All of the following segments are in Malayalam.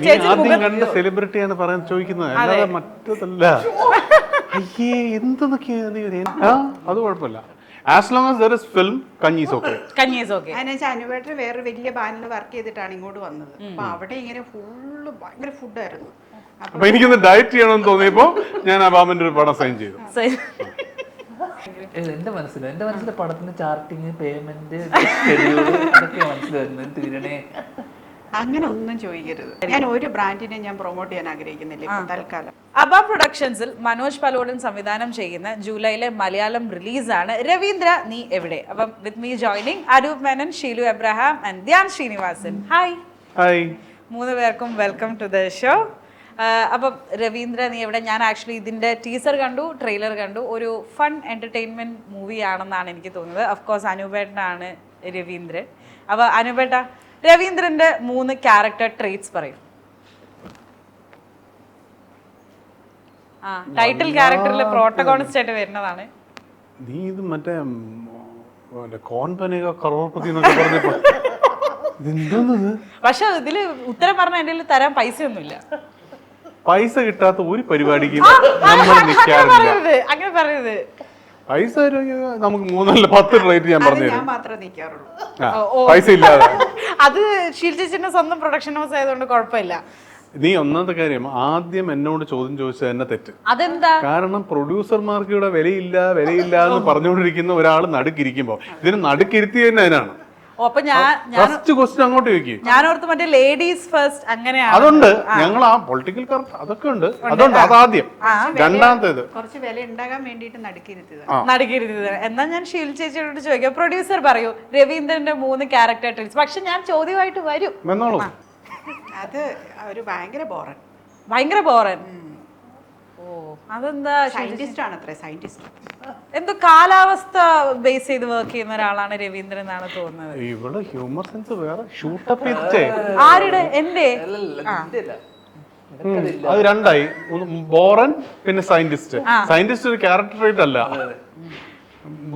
നീ ആദ്യം കണ്ട സെലിബ്രിറ്റിയാണ് പറയാൻ ചോദിക്കുന്നത്, അല്ലാതെ മറ്റതല്ല. അയ്യേ എന്തൊക്കെയാ നീ അത് കുഴപ്പമില്ല. As long as there is film, kanji is okay. Kanji is okay. അതിനെച്ചാൽ അനുവേട്ടർ വേറെ വലിയ ബാനിൽ വർക്ക് ചെയ്തിട്ടാണ് ഇങ്ങോട്ട് വന്നത്. അപ്പൊ അവിടെ ഇങ്ങനെ ഫുള്ള് ഭയങ്കര ഫുഡായിരുന്നു. അപ്പൊ എനിക്കൊന്ന് ഡയറ്റ് ചെയ്യണമെന്ന് തോന്നിയപ്പോ ഞാൻ അബാമിന്റെ ഒരു പടം സൈൻ ചെയ്തു. എന്റെ മനസ്സിൽ പടത്തിന് ചാർട്ടിങ്, പേയ്മെന്റ്, അതൊക്കെ മനസ്സിൽ വരുന്നത്. തീരണേ അങ്ങനെ ഒന്നും ചോദിക്കരുത്. ഞാൻ ഒരു ബ്രാൻഡിനെ ഞാൻ പ്രൊമോട്ട് ചെയ്യാൻ ആഗ്രഹിക്കുന്നില്ല ഇപ്പൊ തൽക്കാലം. അബ പ്രൊഡക്ഷൻസിൽ മനോജ് പലോടൻ സംവിധാനം ചെയ്യുന്ന ജൂലൈയിലെ മലയാളം റിലീസാണ് രവീന്ദ്ര നീ എവിടെ. അപ്പം with me joining Aroop Menon, Sheelu Abraham and Dhyan Sreenivasan. Hi. Hi. 3 പേർക്കും വെൽക്കം ടു ദ ഷോ. അപ്പം രവീന്ദ്ര നീ എവിടെ, ഞാൻ ആക്ച്വലി ഇതിൻ്റെ ടീസർ കണ്ടു, ട്രെയിലർ കണ്ടു. ഒരു ഫൺ എൻ്റർടൈൻമെൻറ്റ് മൂവി ആണെന്നാണ് എനിക്ക് തോന്നുന്നത്. അഫ്കോഴ്സ് അനൂപേട്ടനാണ് രവീന്ദ്രൻ. അപ്പോൾ അനൂപേട്ട, രവീന്ദ്രൻ്റെ 3 ക്യാരക്ടർ ട്രേറ്റ്സ് പറയും. ടൈറ്റിൽ ക്യാരക്ടറിൽ പ്രോട്ടഗോണിസ്റ്റ് ആയിട്ട് വരുന്നതാണ്. നീ ഇത് മറ്റേ കോൺപനേക കറോർപതി എന്നൊക്കെ പറഞ്ഞപ്പോ ഇതെന്തോന്നത്? പക്ഷെ ഇതില് ഉത്തരം പറഞ്ഞ എൻ്റെ തരാൻ പൈസ ഒന്നുമില്ല. പൈസ കിട്ടാത്ത ഒരു പരിപാടിക്കും നമ്മൾ നിൽക്കാറില്ല. അങ്ങനെ പറയരുത്. പൈസ നമുക്ക് 3-10 റേറ്റ് ഞാൻ പറഞ്ഞു ഞാൻ മാത്രമേ നിൽക്കാറുള്ളൂ. പൈസ ഇല്ലാതെ. അത് ഷീൽജിന്റെ സ്വന്തം പ്രൊഡക്ഷൻ ഹൗസ് ആയതുകൊണ്ട് കുഴപ്പമില്ല. നീ ഒന്നാമത്തെ കാര്യം ആദ്യം എന്നോട് ചോദ്യം ചോദിച്ചത് തന്നെ തെറ്റ്. അതെന്താ? കാരണം പ്രൊഡ്യൂസർമാർക്ക് ഇവിടെ വിലയില്ല എന്ന് പറഞ്ഞുകൊണ്ടിരിക്കുന്ന ഒരാൾ നടുക്കിരിക്കുമ്പോ ഇതിന് നടുക്കിരുത്തി തന്നെ അതിനാണ്. അപ്പൊ ഫസ്റ്റ് ക്വസ്റ്റ്യൻ അങ്ങോട്ട് ചോദിക്കും. ഞാൻ ഓർത്ത് മറ്റേ ലേഡീസ് ഫസ്റ്റ് അങ്ങനെയാണ്. അതുണ്ട്, ഞങ്ങൾ ആ പൊളിറ്റിക്കൽ കറക്റ്റ് അതൊക്കെ ഉണ്ട്, അതുണ്ട്. അതാദ്യം. രണ്ടാമത്തേത് കുറച്ച് വില ഉണ്ടാകാൻ വേണ്ടിട്ട് നടുക്കിരുത്തിയത്. നടുക്കിരുത്തിയത്. എന്നാ ഞാൻ ഷീൽ ചേച്ചിയോട് ചോദിക്കാം, പ്രൊഡ്യൂസർ പറയൂ രവീന്ദ്രന്റെ 3 ക്യാരക്ടർ ട്രീറ്റ്സ്. പക്ഷെ ഞാൻ ചോദ്യമായിട്ട് വരും. വന്നോളൂ. അത് ഒരു ഭയങ്കര ബോറൻ. ഭയങ്കര ബോറൻ. ഓ, അതെന്താ? സയന്റിസ്റ്റ് ആണ് അത്ര. സയന്റിസ്റ്റ് എന്തോ കാലാവസ്ഥ ബേസ് ചെയ്ത് വർക്ക് ചെയ്യുന്ന ഒരാളാണ് രവീന്ദ്രൻ എന്നാണ് തോന്നുന്നത്. ഇവിടെ ഹ്യൂമർ സെൻസ് വേറെ ഷൂട്ടപ്പ് ചെയ്തിട്ടേ. ആരുടെ? എന്റെ അത് രണ്ടായി. ബോറൻ പിന്നെ സയന്റിസ്റ്റ്. സയന്റിസ്റ്റ് ഒരു ക്യാരക്ടർ ട്രേറ്റ് അല്ല.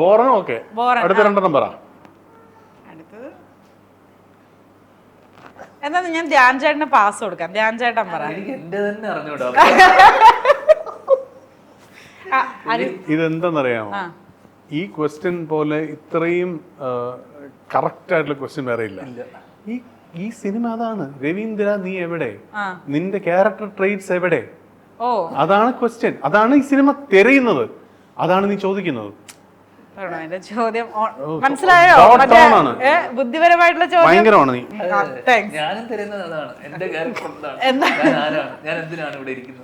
ബോറൻ ഓക്കെ. അടുത്ത 2 പറ. അടുത്തത് എന്നാ ഞാൻ ധ്യാൻ ചേട്ടന് പാസ് കൊടുക്കാം. ധ്യാൻ ചേട്ടൻ പറ. എനിക്ക് എന്റെ തന്നെ അറിഞ്ഞൂടാ. ഇതെന്താന്നറിയാമോ, ഈ ക്വസ്റ്റ്യൻ പോലെ ഇത്രയും കറക്റ്റ് ആയിട്ടുള്ള ക്വസ്റ്റ്യൻ വേറെ ഇല്ല. ഈ സിനിമ അതാണ്. രവീന്ദ്ര നീ എവിടെ, നിന്റെ ക്യാരക്ടർ ട്രേറ്റ്സ് എവിടെ, അതാണ് ക്വസ്റ്റ്യൻ. അതാണ് ഈ സിനിമ തിരയുന്നത്, അതാണ് നീ ചോദിക്കുന്നത്. ചോദ്യം മനസ്സിലായോ? ബുദ്ധിപരമായിട്ടുള്ള ചോദ്യം ഭയങ്കരമാണ്. നീ ഞാനും തരുന്നത് അതാണ്. എന്റെ ക്യാരക്ടർ ഞാൻ എന്തിനാണ് ഇവിടെ ഇരിക്കുന്നത്?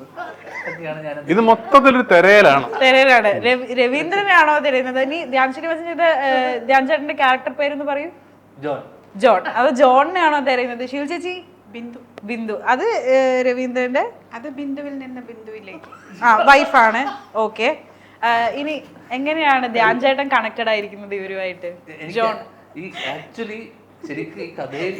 ഇത് മൊത്തത്തിലൊരു തിരയലാണ്. രവീന്ദ്രനാണോ തിരയുന്നത്? ഇനി ധ്യാൻ ശ്രീനിവാസൻ ചെയ്ത ധ്യാൻ ചേട്ടന്റെ ക്യാരക്ടർ പേരെന്ന് പറയൂ. ജോൺ. അത് ജോണിനെയാണോ തിരയുന്നത്? ശീൽ ചേച്ചി? ബിന്ദു. അത് രവീന്ദ്രന്റെ, അത് ബിന്ദുവിൽ നിന്ന് ബിന്ദുവിലേക്ക് വൈഫാണ്. ഓക്കെ. ഇനി എങ്ങനെയാണ് ധ്യാൻ ചേട്ടൻ കണക്റ്റഡ് ആയിരിക്കുന്നത് ഇവരുമായിട്ട്? ജോൺ ആക്ച്വലി ശരിക്കും ഈ കഥയിൽ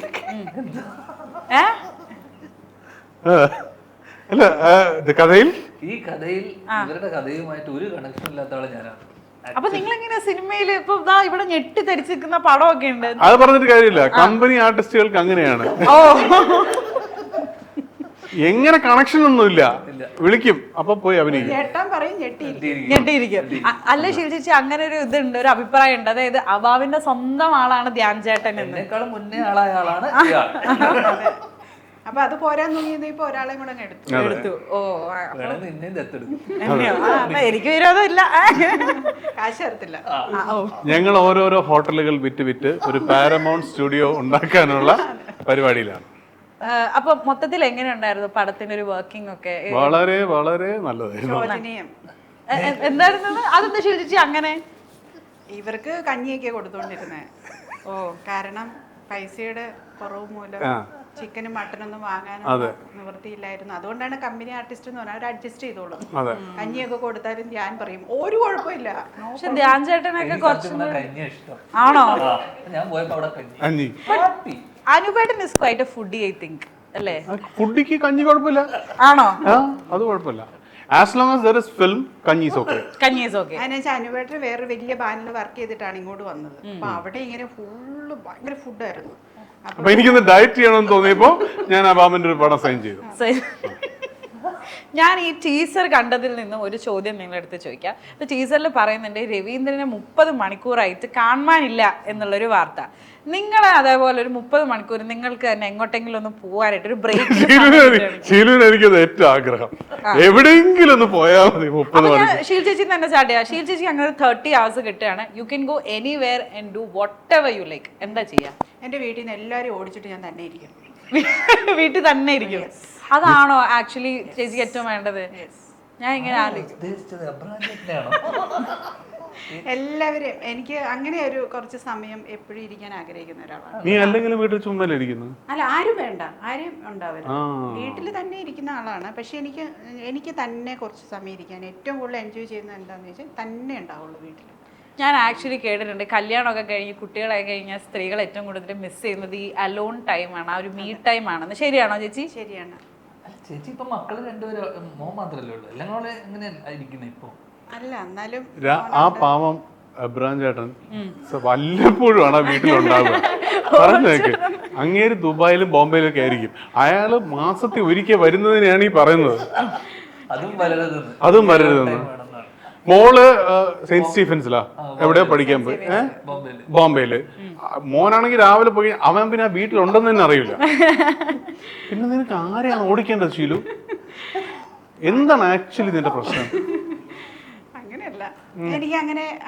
ഈ കഥയിൽ ഇവരുടെ കഥയുമായിട്ട് ഒരു കണക്ഷൻ ഇല്ലാത്ത ആളെ ഞാനാണ്. അപ്പൊ നിങ്ങൾ എങ്ങനെ സിനിമയില് ഇപ്പൊ ഇതാ ഇവിടെ ഞെട്ടി ധരിച്ചിരിക്കുന്ന പടമൊക്കെ ഉണ്ട്? അത് പറഞ്ഞിട്ട് കാര്യമില്ല. കമ്പനി ആർട്ടിസ്റ്റുകൾക്ക് അങ്ങനെയാണ്. എങ്ങനെ കണക്ഷൻ ഒന്നുമില്ല, വിളിക്കും അപ്പൊ പോയി അഭിനയിക്കും. ഞെട്ടിയിരിക്കും. അല്ല ശിവ ചേച്ചി, അങ്ങനെ ഒരു ഇതുണ്ട്, ഒരു അഭിപ്രായം ഉണ്ട്. അതായത് അബാവിന്റെ സ്വന്തം ആളാണ് ധ്യാൻ ചേട്ടൻ എന്നെക്കാളും മുന്നേ ആളായ ആളാണ്. അപ്പൊ അത് പോരാൻ തോന്നിയത് ഇപ്പൊ ഒരാളെ കൂടെ എടുത്തു. ഓ, എനിക്ക് വിരോധമില്ല, കാശ് തരത്തില്ല. ഞങ്ങൾ ഓരോരോ ഹോട്ടലുകൾ വിറ്റ് ഒരു പാരമൗണ്ട് സ്റ്റുഡിയോ ഉണ്ടാക്കാനുള്ള പരിപാടിയിലാണ്. അപ്പൊ മൊത്തത്തിൽ എങ്ങനെ ഉണ്ടായിരുന്നു പടത്തിന്റെ ഒരു വർക്കിംഗ് ഒക്കെ? വളരെ വളരെ നല്ലതായിരുന്നു. എന്തായിരുന്നു? അതെന്താ ശിവചേച്ചി അങ്ങനെ? ഇവർക്ക് കഞ്ഞിയൊക്കെ കൊടുത്തോണ്ടിരുന്നേ. കാരണം പൈസയുടെ കുറവ് മൂലം ചിക്കനും മട്ടനൊന്നും വാങ്ങാനും നിവൃത്തിയില്ലായിരുന്നു. അതുകൊണ്ടാണ് കമ്പനി ആർട്ടിസ്റ്റ് എന്ന് പറഞ്ഞാൽ അവർ അഡ്ജസ്റ്റ് ചെയ്തോളും. കഞ്ഞിയൊക്കെ കൊടുത്താലും ധ്യാൻ പറയും ഒരു കുഴപ്പമില്ല. പക്ഷെ ധ്യാൻ ചേട്ടനൊക്കെ കുറച്ച് ആണോ? അനുപേട്ടൻ is quite a foodie, I think, അല്ലേ? ഫുഡിക്ക് കഞ്ഞി കുഴപ്പമില്ല. ആണോ? അത് കുഴപ്പമില്ല. As long as there is film, kanji is okay. Kanji is okay. അതിനെച്ചാൽ അനുപേട്ടർ വേറെ വലിയ ബാനിൽ വർക്ക് ചെയ്തിട്ടാണ് ഇങ്ങോട്ട് വന്നത്. അപ്പൊ അവിടെ ഇങ്ങനെ ഫുള്ള് ഭയങ്കര ഫുഡായിരുന്നു. അപ്പൊ എനിക്കൊന്ന് ഡയറ്റ് ചെയ്യണമെന്ന് തോന്നിയപ്പോ ഞാൻ അബാമന്റെ ഒരു പടം സൈൻ ചെയ്തു. ഞാൻ ഈ ടീസർ കണ്ടതിൽ നിന്ന് ഒരു ചോദ്യം നിങ്ങളുടെ അടുത്ത് ചോദിക്കാം. ടീസറിൽ പറയുന്നുണ്ട് രവീന്ദ്രനെ 30 മണിക്കൂറായിട്ട് കാണാനില്ല എന്നുള്ളൊരു വാർത്ത. നിങ്ങൾ അതേപോലെ ഒരു 30 മണിക്കൂർ നിങ്ങൾക്ക് തന്നെ എങ്ങോട്ടെങ്കിലും ഒന്ന് പോകാനായിട്ട് ഒരു ബ്രേക്ക് ഷീലുവിന് എനിക്കത് ഏറ്റവും ആഗ്രഹം, എവിടെയെങ്കിലും ഒന്ന് പോയാൽ മതി 30 മണിക്കൂർ. ഷീൽ ചേച്ചി തന്നെ സ്റ്റാർട്ട് ചെയ്യാം. ഷീൽ ചേച്ചി അങ്ങനെ 30 hours കിട്ടുകയാണ്. You can go anywhere and do what ever you like. എന്താ ചെയ്യാ? എൻ്റെ വീട്ടിൽ നിന്ന് എല്ലാവരും ഓടിച്ചിട്ട് ഞാൻ തന്നെ ഇരിക്കും. വീട്ടിൽ തന്നെ ഇരിക്കും. അതാണോ ആക്ച്വലി ചേച്ചിക്ക് ഏറ്റവും വേണ്ടത്? ഞാൻ ഇങ്ങനെ ആലോചിക്കും. ഉദ്ദേശിച്ചത് അബ്രഹാം ചേട്ടനെയാണോ? എല്ലാവരും എനിക്ക് അങ്ങനെ ഒരു കുറച്ച് സമയം എപ്പോഴും ഇരിക്കാൻ ആഗ്രഹിക്കുന്ന ഒരാളാണ്. നീ അല്ലെങ്കിലും വീട്ടിൽ ചുമ്മാ ഇരിക്കുന്നു. അല്ല, ആരും വേണ്ട, ആരും ഉണ്ടാവില്ല, വീട്ടിൽ തന്നെ ഇരിക്കുന്ന ആളാണ്. പക്ഷെ എനിക്ക് തന്നെ കുറച്ച് സമയം ഇരിക്കാൻ ഏറ്റവും കൂടുതൽ എൻജോയ് ചെയ്യുന്നത് എന്താണെന്ന് വെച്ചാൽ തന്നെ ഉണ്ടാവുള്ളൂ വീട്ടിൽ. ഞാൻ ആക്ച്വലി കേട്ടിട്ടുണ്ട് കല്യാണമൊക്കെ കഴിഞ്ഞ് കുട്ടികളായി കഴിഞ്ഞാൽ സ്ത്രീകൾ ഏറ്റവും കൂടുതൽ മിസ് ചെയ്യുന്നത് ഈ അലോൺ ടൈമാണ്, ആ ഒരു മീ ടൈം ആണെന്ന്. ശരിയാണോ ചേച്ചി? ശരിയാണ്. ചേച്ചി ഇപ്പൊ മക്കള് രണ്ടുപേരും മോൻ മാത്രല്ലേ ഉള്ളൂ, എല്ലാം കൂടെ എങ്ങനെ ഇരിക്കുന്നത് ഇപ്പൊ? അല്ല, എന്നാലും ആ പാവം അബ്രഹാം ചേട്ടൻ വല്ലപ്പോഴും ആണ് വീട്ടിലുണ്ടാവുക. പറഞ്ഞേക്ക്, അങ്ങേര് ദുബായിലും ബോംബെയിലും ഒക്കെ ആയിരിക്കും. അയാള് മാസത്തിൽ ഒരിക്കൽ വരുന്നതിനെയാണ് ഈ പറയുന്നത്. അതും വരരുതെന്ന്. മോള് സെയിന്റ് സ്റ്റീഫൻസിലാ എവിടെയോ പഠിക്കാൻ പോയി, ബോംബെയില്. മോനാണെങ്കിൽ രാവിലെ പോയി, അവൻ പിന്നെ ആ വീട്ടിലുണ്ടെന്ന് തന്നെ അറിയില്ല. പിന്നെ നിനക്ക് ആരെയാണ് ഓടിക്കേണ്ടത് ഷീലു? എന്താണ് ആക്ച്വലി നിന്റെ പ്രശ്നം? അങ്ങനെയല്ല, എനിക്ക്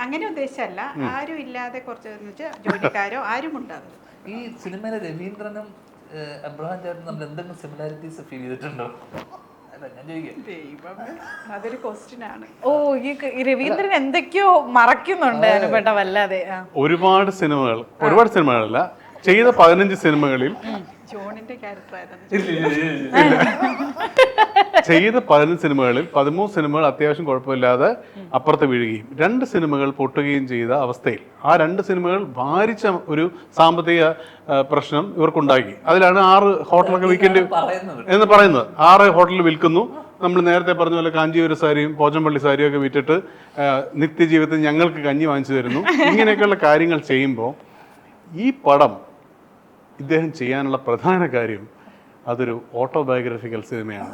അങ്ങനെ ഉദ്ദേശമല്ല. ആരും ഇല്ലാതെ കുറച്ച് ജോലിക്കാരോ ആരും ഉണ്ടാവില്ല. ഈ സിനിമയിലെ രവീന്ദ്രനും അബ്രഹാം ചേട്ടനും നമ്മൾ എന്തെങ്കിലും സിമിലാരിറ്റീസ് ഫീൽ ചെയ്തിട്ടുണ്ടോ? അതൊരു ക്വസ്റ്റ്യൻ ആണ്. ഓ, ഈ രവീന്ദ്രൻ എന്തൊക്കെയോ മറക്കുന്നുണ്ട് അനുപേട്ട വല്ലാതെ. ഒരുപാട് സിനിമകളല്ല, ചെയ്ത 15 സിനിമകളിൽ ജോണിന്റെ ക്യാരക്ടർ ആയിരുന്നു. ചെയ്ത 15 സിനിമകളിൽ 13 സിനിമകൾ അത്യാവശ്യം കുഴപ്പമില്ലാതെ അപ്പുറത്ത് വീഴുകയും 2 സിനിമകൾ പൊട്ടുകയും ചെയ്ത അവസ്ഥയിൽ ആ 2 സിനിമകൾ ഭാരിച്ച ഒരു സാമ്പത്തിക പ്രശ്നം ഇവർക്കുണ്ടാക്കി. അതിലാണ് 6 ഹോട്ടലൊക്കെ വിൽക്കേണ്ടി എന്ന് പറയുന്നത്. 6 ഹോട്ടലിൽ വിൽക്കുന്നു. നമ്മൾ നേരത്തെ പറഞ്ഞ പോലെ കാഞ്ചീപുരം സാരിയും പോച്ചമ്പള്ളി സാരിയും ഒക്കെ വിറ്റിട്ട് നിത്യജീവിതത്തിൽ ഞങ്ങൾക്ക് കഞ്ഞി വാങ്ങിച്ചു തരുന്നു. ഇങ്ങനെയൊക്കെയുള്ള കാര്യങ്ങൾ ചെയ്യുമ്പോൾ ഈ പടം ഇദ്ദേഹം ചെയ്യാനുള്ള പ്രധാന കാര്യം അതൊരു ഓട്ടോബയോഗ്രഫിക്കൽ സിനിമയാണ്.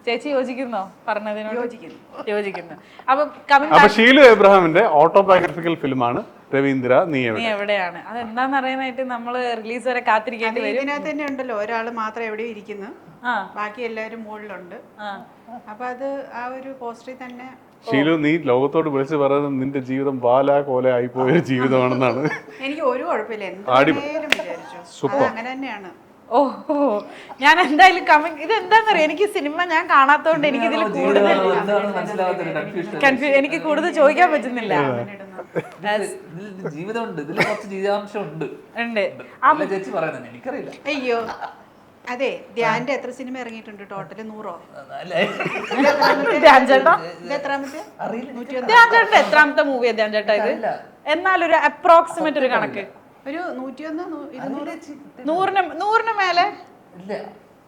ചേച്ചി യോജിക്കുന്നോ പറഞ്ഞതിനോട്? യോജിക്കുന്നു. അപ്പൊ ഷീലു എബ്രഹാമിന്റെ ഓട്ടോബയോഗ്രഫിക്കൽ ഫിലിമാണ് രവീന്ദ്ര നീ എവിടെയാണ്. അതെന്താന്ന് അറിയാനായിട്ട് നമ്മള് റിലീസ് വരെ കാത്തിരിക്കേണ്ടി വരും. ഇതിനകത്ത് തന്നെ ഉണ്ടല്ലോ, ഒരാള് മാത്രം എവിടെ ഇരിക്കുന്നു, ബാക്കി എല്ലാവരും മുകളിലുണ്ട്. അപ്പൊ അത് ആ ഒരു പോസ്റ്ററിൽ തന്നെ. ഷീലു, നീ ലോകത്തോട് വിളിച്ച് പറയുന്നത് നിന്റെ ജീവിതം ബാലാ കോല ആയിപ്പോയ ജീവിതമാണെന്നാണ്. എനിക്ക് ഒരു കുഴപ്പമില്ല, എന്തായാലും വിചാരിച്ചു അങ്ങനെ തന്നെയാണ്. ഓഹോ, ഞാൻ എന്തായാലും ഇത് എന്താന്നറിയാം, എനിക്ക് സിനിമ ഞാൻ കാണാത്തോണ്ട് എനിക്ക് ഇതിൽ കൂടുതൽ എനിക്ക് കൂടുതൽ ചോദിക്കാൻ പറ്റുന്നില്ല. ജീവിതമുണ്ട്, ഇതിൽ കുറച്ച് ജീവിതാംശം ഉണ്ട്. ചേച്ചി പറയുന്നത് എനിക്കറിയില്ല. അയ്യോ, അതെ, ധ്യാന്റെ എത്ര സിനിമ ഇറങ്ങിയിട്ടുണ്ട് ടോട്ടല്? 100ഓ? എത്രാമത്തെ മൂവിയാ ധ്യാൻ ചേട്ടാ ഇത്? എന്നാലൊരു അപ്രോക്സിമേറ്റ് ഒരു കണക്ക്, ഒരു 101, 100 മേലെ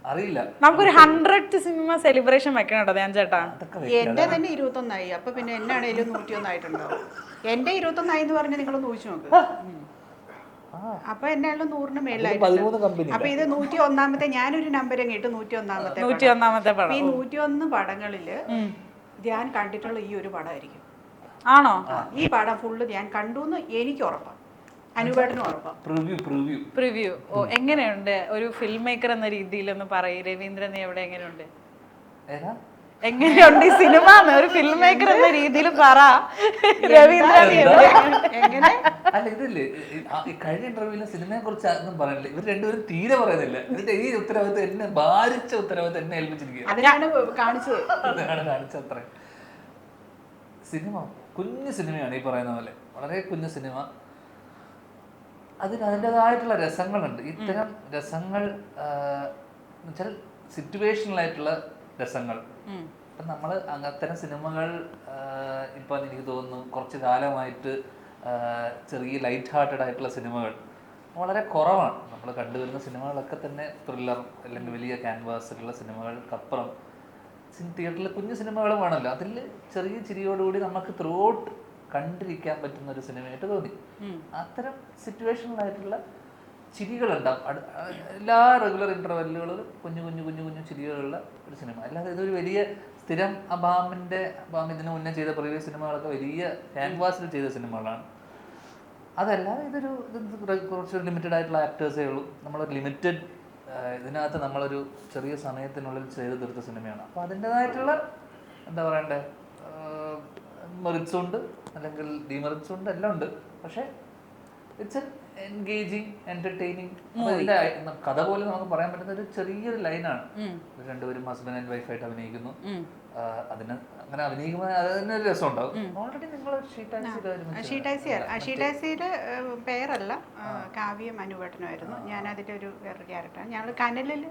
അറിയില്ല. നമുക്കൊരു 100th സിനിമ സെലിബ്രേഷൻ വെക്കണം കേട്ടോ ധ്യാൻ ചേട്ടാ. എന്റെ തന്നെ 21 അപ്പൊ പിന്നെ എന്നാണേലും 101 ആയിട്ടുണ്ടാവും. എന്റെ 21 എന്ന് പറഞ്ഞാൽ നിങ്ങളൊന്ന് ഊഹിച്ചു നോക്ക്. അപ്പൊ എന്നാലും 100 മേളിലായിട്ട്. അപ്പൊ ഇത് 101ാമത്തെ, ഞാനൊരു നമ്പർ ഇട്ട് 101ാമത്തെ പടം. ഈ 101 പടങ്ങളില് ധ്യാൻ കണ്ടിട്ടുള്ള ഈ ഒരു പടമായിരിക്കും. ആണോ? ഈ പടം ഫുള്ള് ധ്യാൻ കണ്ടു എന്ന് എനിക്ക് ഉറപ്പാണ്, അനുപേട്ടനും ഉറപ്പാണ്. പ്രിവ്യൂ. ഓ, എങ്ങനെയുണ്ട് ഒരു ഫിലിം മേക്കർ എന്ന രീതിയിൽ ഒന്ന് പറയും രവീന്ദ്രൻ, നീ എവിടെ എങ്ങനെയുണ്ട്? എങ്ങനെയുണ്ട് ഈ സിനിമ ഒരു ഫിലിം മേക്കർ എന്ന രീതിയിൽ പറ രവീന്ദ്രൻ. എങ്ങനെ? അല്ല, ഇതില്ലേ കഴിഞ്ഞ ഇന്റർവ്യൂവിലും സിനിമയെ കുറിച്ച് ഒന്നും പറയുന്നില്ല. ഇവർ രണ്ടുപേരും തീരെ പറയുന്നില്ല. ഇതിന്റെ ഈ ഉത്തരവാദിത്വം എന്നെ ഭാരിച്ച ഉത്തരവാദിത്വം എന്നെ ഏൽപ്പിച്ചിരിക്കുക. അതിനാണ് കാണിച്ചത്. അത്ര സിനിമ കുഞ്ഞു സിനിമയാണ് ഈ പറയുന്ന പോലെ, വളരെ കുഞ്ഞു സിനിമ. അതിൻ്റെതായിട്ടുള്ള രസങ്ങളുണ്ട്. ഇത്തരം രസങ്ങൾ എന്നുവെച്ചാൽ സിറ്റുവേഷണലായിട്ടുള്ള രസങ്ങൾ. ഇപ്പം നമ്മൾ അത്തരം സിനിമകൾ ഇപ്പം എനിക്ക് തോന്നുന്നു കുറച്ച് കാലമായിട്ട് ചെറിയ ലൈറ്റ് ഹാർട്ടഡ് ആയിട്ടുള്ള സിനിമകൾ വളരെ കുറവാണ്. നമ്മൾ കണ്ടുവരുന്ന സിനിമകളൊക്കെ തന്നെ ത്രില്ലർ അല്ലെങ്കിൽ വലിയ ക്യാൻവാസിലുള്ള സിനിമകൾക്കപ്പുറം തിയേറ്ററിൽ കുഞ്ഞു സിനിമകളും വേണമല്ലോ. അതിൽ ചെറിയ ചിരിയോടുകൂടി നമുക്ക് ത്രൂ ഔട്ട് കണ്ടിരിക്കാൻ പറ്റുന്ന ഒരു സിനിമയായിട്ട് തോന്നി. അത്തരം സിറ്റുവേഷണലായിട്ടുള്ള ചിരികളുണ്ടാവും. എല്ലാ റെഗുലർ ഇൻ്റർവെല്ലുകളും കുഞ്ഞു കുഞ്ഞു കുഞ്ഞു കുഞ്ഞു ചിരികളുള്ള ഒരു സിനിമ. അല്ലാതെ ഇതൊരു വലിയ സ്ഥിരം അബാം ഇതിനു മുന്നേ ചെയ്ത പ്രീവിയസ് സിനിമകളൊക്കെ വലിയ ക്യാൻവാസിൽ ചെയ്ത സിനിമകളാണ്. അതല്ലാതെ ഇത് കുറച്ച് ലിമിറ്റഡ് ആയിട്ടുള്ള ആക്ടേഴ്സേ ഉള്ളൂ. നമ്മളൊരു ലിമിറ്റഡ് ഇതിനകത്ത് നമ്മളൊരു ചെറിയ സമയത്തിനുള്ളിൽ ചെയ്ത് തീർത്ത സിനിമയാണ്. അപ്പോൾ അതിൻ്റെതായിട്ടുള്ള എന്താ പറയണ്ടേ മെറിറ്റ്സും ഉണ്ട്, അല്ലെങ്കിൽ ഡിമെറിറ്റ്സും ഉണ്ട്, എല്ലാം ഉണ്ട്. പക്ഷേ ഇറ്റ്സ് എൻഗേജിങ്, എന്റർടൈനിങ്. കഥ പോലെ നമുക്ക് പറയാൻ പറ്റുന്ന ഒരു ചെറിയൊരു ലൈനാണ്. രണ്ടുപേരും ഹസ്ബൻഡ് ആൻഡ് വൈഫായിട്ട് അഭിനയിക്കുന്നു. അതിന് അങ്ങനെ അഭിനയിക്കുമ്പോൾ അതിനൊരു രസം ഉണ്ടാവും. ഓൾറെഡി നിങ്ങൾ ഷീടാക്സിയുടെ പേരല്ല, കാവ്യം അനുവേട്ടനുമായിരുന്നു. ഞാൻ അതിൻ്റെ ഒരു വേറൊരു ക്യാരക്ടറാണ്. ഞങ്ങൾ കനലിൽ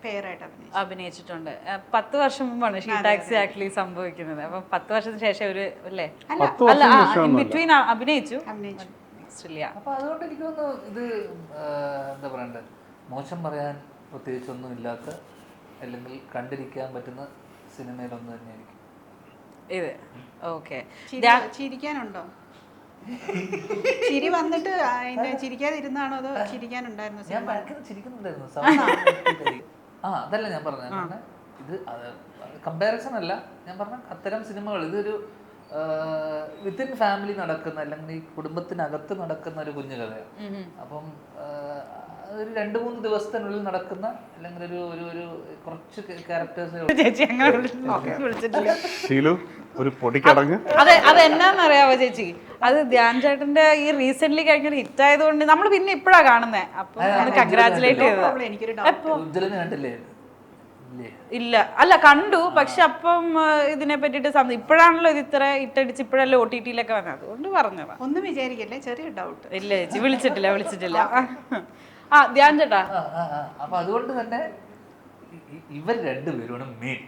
പേരായിട്ട് അഭിനയിച്ചിട്ടുണ്ട്. 10 വർഷം മുമ്പാണ് ഷീ ടാക്സി ആക്ച്വലി സംഭവിക്കുന്നത്. അപ്പം 10 വർഷത്തിന് ശേഷം ഒരു അല്ലേ ബിറ്റ്വീൻ അഭിനയിച്ചു. അപ്പൊ അതുകൊണ്ട് എനിക്ക് തോന്നുന്നു ഇത് എന്താ പറയണ്ടേ, മോശം പറയാൻ പ്രത്യേകിച്ചൊന്നും ഇല്ലാത്ത, അല്ലെങ്കിൽ കണ്ടിരിക്കാൻ പറ്റുന്ന സിനിമയിലൊന്നും തന്നെയായിരിക്കും ഇത്. ഓക്കെ, ചിരിക്കാനുണ്ടോ? ചിരി വന്നിട്ട് ചിരിക്കാതിരുന്നാണോ അതോ ചിരിക്കാനുണ്ടായിരുന്നു? ഞാൻ ഭയങ്കര ചിരിക്കുന്നുണ്ടായിരുന്നു. അതല്ല ഞാൻ പറഞ്ഞത്. ഇത് കമ്പാരിസൺ അല്ല ഞാൻ പറഞ്ഞ അത്തരം സിനിമകൾ. ഇതൊരു വിത്തിൻ ഫാമിലി നടക്കുന്ന, അല്ലെങ്കിൽ ഈ കുടുംബത്തിനകത്ത് നടക്കുന്ന ഒരു കുഞ്ഞു കഥയാണ്. അപ്പം ഒരു 2-3 ദിവസത്തിനുള്ളിൽ നടക്കുന്ന, അല്ലെങ്കിൽ ഒരു കുറച്ച് ക്യാരക്ടേഴ്സ്. ഒരു പൊടിക്കടങ്ങ്. അതെ, അതെന്നാന്നറിയാവോ ചേച്ചി, അത് ധ്യാൻ ചേട്ടന്റെ ഈ റീസെന്റ് കഴിഞ്ഞൊരു ഹിറ്റ് ആയതുകൊണ്ട് നമ്മൾ പിന്നെ ഇപ്പഴാ കാണുന്നേ. അപ്പൊ കൺഗ്രാറ്റുലേറ്റ് ചെയ്തത്. കണ്ടില്ലേ? ഇല്ല, അല്ല കണ്ടു. പക്ഷെ അപ്പം ഇതിനെ പറ്റിട്ട് ഇപ്പോഴാണല്ലോ ഇത് ഇത്ര ഇട്ടടിച്ച് ഇപ്പോഴല്ലേ OTT-യിലൊക്കെ വന്നത്, അതുകൊണ്ട് പറഞ്ഞതാ. ഒന്നും വിചാരിക്കല്ലേ, ചെറിയ ഡൗട്ട്. ഇല്ല ചേച്ചി, വിളിച്ചിട്ടില്ല. ആ ധ്യാൻ ചേട്ടാ, അപ്പൊ അതുകൊണ്ട് തന്നെ ഇവർ രണ്ടുപേരും മെയിൻ.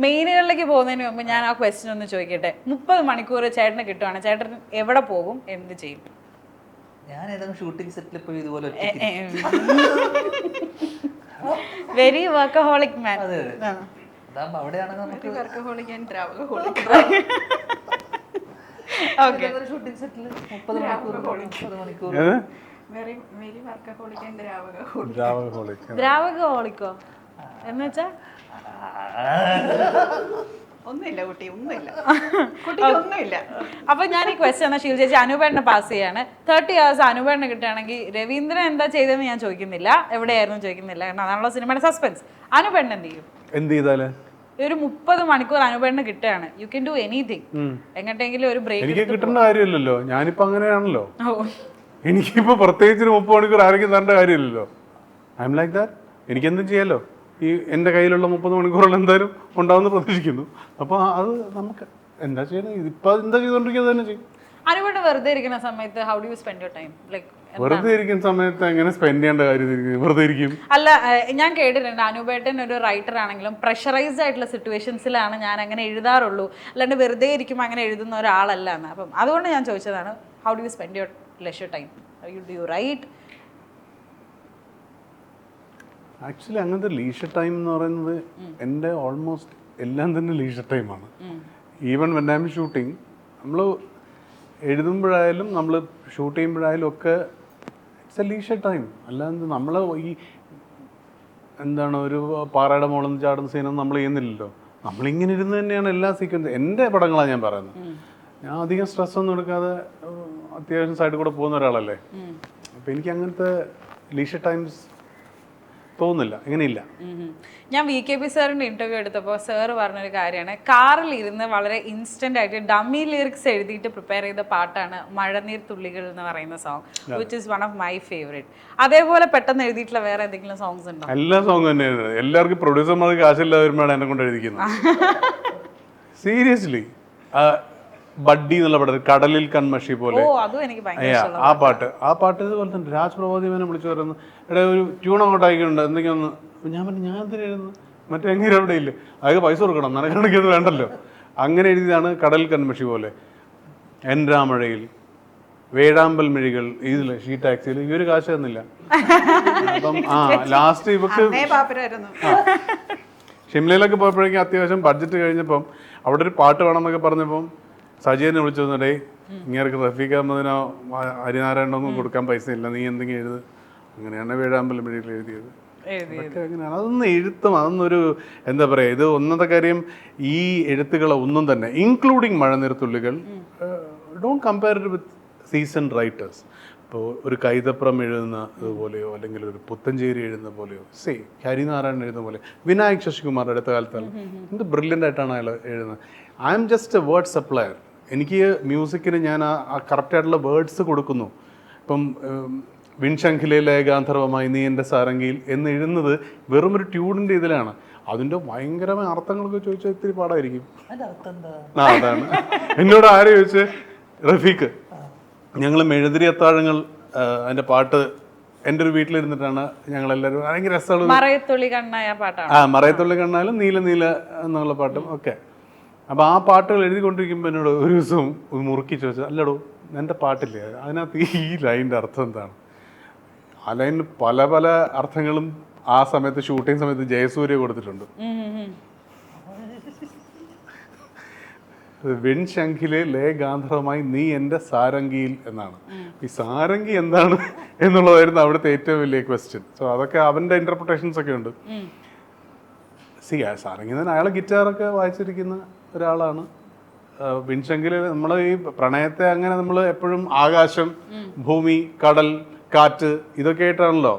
മെയിനുകളിലേക്ക് പോകുന്നതിന് മുമ്പ് ഞാൻ ആ ക്വസ്റ്റ്യൻ ഒന്ന് ചോദിക്കട്ടെ. 30 മണിക്കൂർ ചേട്ടന് കിട്ടുവാണ്, ചേട്ടൻ എവിടെ പോകും, എന്ത് ചെയ്യും? ഞാൻ ഏതെങ്കിലും ഷൂട്ടിംഗ് സെറ്റിൽ പോയി ഇതുപോലെ വെരി വർക്കഹോളിക് മാൻ. അവിടെയാണെങ്കിൽ നമുക്ക് ഷൂട്ടിംഗ് സെറ്റിൽ 30 മണിക്കൂർ ദ്രാവകഹോളിക്കോ എന്ന് വെച്ചാ ഒന്നുമില്ല കുട്ടി, ഒന്നുമില്ല. അപ്പൊ ഞാൻ ഈ ക്വസ്റ്റ്യൻ എന്നാ ശീൽ ചേച്ചി അനൂപേട്ടനെ പാസ് ചെയ്യാണ്. 30 hours അനൂപേട്ടനെ കിട്ടുകയാണെങ്കിൽ രവീന്ദ്രൻ എന്താ ചെയ്തതെന്ന് ഞാൻ ചോദിക്കുന്നില്ല, എവിടെയായിരുന്നു ചോദിക്കുന്നില്ല, കാരണം അതാണല്ലോ സിനിമയുടെ സസ്പെൻസ്. അനൂപേട്ടൻ എന്ത് ചെയ്യും? എന്ത് ചെയ്താല്? ഒരു 30 മണിക്കൂർ അനൂപേട്ടന് കിട്ടുകയാണ്. You can do anything. എങ്ങോട്ടെങ്കിലും ഒരു ബ്രേക്ക്. എനിക്ക് കിട്ടേണ്ട കാര്യമില്ലല്ലോ, ഞാനിപ്പോ അങ്ങനെയാണല്ലോ. എനിക്കിപ്പോ പ്രത്യേകിച്ച് 30 മണിക്കൂർ ആരെങ്കിലും തരേണ്ട കാര്യമില്ലല്ലോ. I'm like that. എനിക്കെന്തും ചെയ്യാലോ. ഈ എൻ്റെ കയ്യിലുള്ള 30 മണിക്കൂറുകൾ എന്തായാലും ഉണ്ടാവുമെന്ന് പ്രതീക്ഷിക്കുന്നു. അപ്പോൾ അത് നമുക്ക് എന്താ ചെയ്യുന്നത്, ഇതിപ്പോൾ എന്താ ചെയ്തുകൊണ്ടിരിക്കുന്നത് തന്നെ ചെയ്യും. അനുപേട്ടൻ വെറുതെ ഇരിക്കുന്ന സമയത്ത് how do you spend your time? Like വെറുതെ ഇരിക്കുന്ന സമയത്ത് എങ്ങനെ സ്പെൻഡ് ചെയ്യേണ്ട കാര്യം വെറുതെ ഇരിക്കും. അല്ല, ഞാൻ കേട്ടിട്ടുണ്ട് അനുപേട്ടൻ ഒരു റൈറ്റർ ആണെങ്കിലും പ്രഷറൈസ്ഡ് ആയിട്ടുള്ള സിറ്റുവേഷൻസിലാണ് ഞാൻ അങ്ങനെ എഴുതാറുള്ളൂ, അല്ലാണ്ട് വെറുതെ ഇരിക്കുമ്പോൾ അങ്ങനെ എഴുതുന്ന ഒരാളല്ല എന്ന്. അപ്പം അതുകൊണ്ട് ഞാൻ ചോദിച്ചതാണ്, how do you spend your leisure time? Do you write? Actually അങ്ങനത്തെ ലീഷർ ടൈം എന്ന് പറയുന്നത് എൻ്റെ ഓൾമോസ്റ്റ് എല്ലാം തന്നെ ലീഷർ ടൈമാണ്. Even when I M shooting, നമ്മൾ എഴുതുമ്പോഴായാലും നമ്മൾ ഷൂട്ട് ചെയ്യുമ്പോഴായാലും ഒക്കെ ഇറ്റ്സ് എ ലീഷർ ടൈം. അല്ലാതെ നമ്മൾ ഈ എന്താണ് ഒരു പാറയുടെ മുകളിൽ നിന്ന് ചാടുന്ന സീനൊന്നും നമ്മൾ ചെയ്യുന്നില്ലല്ലോ. നമ്മളിങ്ങനെ ഇരുന്ന് തന്നെയാണ് എല്ലാ സീക്വൻസും. എൻ്റെ പടങ്ങളാണ് ഞാൻ പറയുന്നത്. ഞാൻ അധികം സ്ട്രെസ്സൊന്നും എടുക്കാതെ അത്യാവശ്യം സൈഡിൽ കൂടെ പോകുന്ന ഒരാളല്ലേ. അപ്പം എനിക്ക് അങ്ങനത്തെ ലീഷർ ടൈംസ് തോന്നുന്നില്ല, ഇങ്ങനെയില്ല. ഞാൻ VKP സാറിൻ്റെ ഇൻ്റർവ്യൂ എടുത്തപ്പോൾ സാറ് പറഞ്ഞൊരു കാര്യമാണ്, കാറിൽ ഇരുന്ന് വളരെ ഇൻസ്റ്റൻ്റ് ആയിട്ട് ഡമ്മി ലിറിക്സ് എഴുതിയിട്ട് പ്രിപ്പയർ ചെയ്ത പാട്ടാണ് മഴനീർ തുള്ളികൾ എന്ന് പറയുന്ന song, which is one of my favourite. അതേപോലെ പെട്ടെന്ന് എഴുതിയിട്ടുള്ള വേറെ എന്തെങ്കിലും സോങ്സ് ഉണ്ടോ? എല്ലാ സോങ് തന്നെയാണ്. എല്ലാവർക്കും പ്രൊഡ്യൂസർമാർക്ക് കാശില്ലാതെ വരുമ്പോഴാണ് എന്നെ കൊണ്ട് എഴുതിക്കുന്നത്. സീരിയസ്ലി. ബഡ്ഡി എന്നുള്ള പടം, കടലിൽ കൺമഷി പോലെ, ആ പാട്ട് ഇതുപോലെ തന്നെ. രാജ് പ്രഭാതിമനെ വിളിച്ചു പറയുന്നു, എടാ ഒരു ട്യൂൺ അങ്ങോട്ട് അയക്കുന്നുണ്ട് എന്തെങ്കിലും ഒന്ന്. ഞാൻ പറഞ്ഞു, ഞാൻ എന്തിനായിരുന്നു, മറ്റേ എങ്ങനെ അവിടെ ഇല്ല, അതൊക്കെ പൈസ കൊടുക്കണം, നിനക്കാണെങ്കിൽ വേണ്ടല്ലോ. അങ്ങനെ എഴുതിയതാണ് കടലിൽ കൺമഷി പോലെ. എൻ രാമഴയിൽ, വേഴാമ്പൽ മിഴികൾ, ഇതിൽ ഷീ ടാക്സിയിൽ ഈ ഒരു കാശ് തന്നില്ല. അപ്പം ലാസ്റ്റ് ഇവക്ക് ഷിംലയിലൊക്കെ പോയപ്പോഴേക്കും അത്യാവശ്യം ബഡ്ജറ്റ് കഴിഞ്ഞപ്പം അവിടെ ഒരു പാട്ട് വേണമെന്നൊക്കെ പറഞ്ഞപ്പം സജീവനെ വിളിച്ചു വന്നിട്ടേ ഇങ്ങനെ റഫീഖ് അഹമ്മദിനോ ഹരിനാരായണനോ ഒന്നും കൊടുക്കാൻ പൈസ ഇല്ല, നീ എന്തെങ്കിലും എഴുത്. അങ്ങനെയാണ് വേഴാമ്പലം വഴിയിൽ എഴുതിയത്. അതൊക്കെ അങ്ങനെയാണ്. അതൊന്നും എഴുത്തും അതൊന്നൊരു എന്താ പറയുക, ഇത് ഒന്നത്തെ കാര്യം ഈ എഴുത്തുകളെ ഒന്നും തന്നെ ഇൻക്ലൂഡിങ് മഴനീർത്തുള്ളികൾ don't compare it with season writers. ഇപ്പോൾ ഒരു കൈതപ്രം എഴുതുന്ന ഇതുപോലെയോ അല്ലെങ്കിൽ ഒരു പുത്തഞ്ചേരി എഴുതുന്ന പോലെയോ ഹരിനാരായണൻ എഴുതുന്ന പോലെ, വിനായക് ശശികുമാർ അടുത്ത കാലത്താണ് എന്ത് ബ്രില്യൻ്റ് ആയിട്ടാണ് അയാൾ എഴുതുന്നത്. I am just A word supplier. എനിക്ക് മ്യൂസിക്കിന് ഞാൻ ആ കറക്റ്റായിട്ടുള്ള വേർഡ്സ് കൊടുക്കുന്നു. ഇപ്പം വിൺശംഖിലെ ഗാന്ധർവമായി നീ എൻ്റെ സാരംഗിയിൽ എന്ന് എഴുതുന്നത് വെറും ഒരു ട്യൂണിൻ്റെ ഇതിലാണ്. അതിൻ്റെ ഭയങ്കരമായ അർത്ഥങ്ങളൊക്കെ ചോദിച്ചാൽ ഇത്തിരി പാടായിരിക്കും. അതാണ് എന്നോട് ആര് ചോദിച്ച്, റഫീഖ്. ഞങ്ങൾ മെഴുതിരി അത്താഴങ്ങൾ അതിൻ്റെ പാട്ട് എൻ്റെ ഒരു വീട്ടിലിരുന്നിട്ടാണ് ഞങ്ങളെല്ലാവരും ഭയങ്കര രസമുള്ള മറയത്തുള്ളി കണ്ണായ പാട്ടാണ്. മറയത്തുള്ളി കണ്ണാലും നീല നീല എന്നുള്ള പാട്ടും ഒക്കെ. അപ്പോൾ ആ പാട്ടുകൾ എഴുതിക്കൊണ്ടിരിക്കുമ്പോൾ എന്നോട് ഒരു ദിവസം മുറുക്കി ചോദിച്ചത്, അല്ലടോ എൻ്റെ പാട്ടില്ലേ അതിനകത്ത് ഈ ലൈനിൻ്റെ അർത്ഥം എന്താണ്? ആ ലൈനിന് പല പല അർത്ഥങ്ങളും ആ സമയത്ത് ഷൂട്ടിംഗ് സമയത്ത് ജയസൂര്യ കൊടുത്തിട്ടുണ്ട്. വെൺശംഖിലെ ഗാന്ധർവമായി നീ എൻ്റെ സാരംഗിയിൽ എന്നാണ്. ഈ സാരംഗി എന്താണ് എന്നുള്ളതായിരുന്നു അവിടുത്തെ ഏറ്റവും വലിയ ക്വസ്റ്റ്യൻ. സോ അതൊക്കെ അവൻ്റെ ഇൻ്റർപ്രിട്ടേഷൻസ് ഒക്കെ ഉണ്ട്. സാരംഗി തന്നെ അയാൾ ഗിറ്റാറൊക്കെ വായിച്ചിരിക്കുന്ന ഒരാളാണ്. വെൺശംഖില് നമ്മൾ ഈ പ്രണയത്തെ അങ്ങനെ നമ്മൾ എപ്പോഴും ആകാശം, ഭൂമി, കടൽ, കാറ്റ് ഇതൊക്കെ ആയിട്ടാണല്ലോ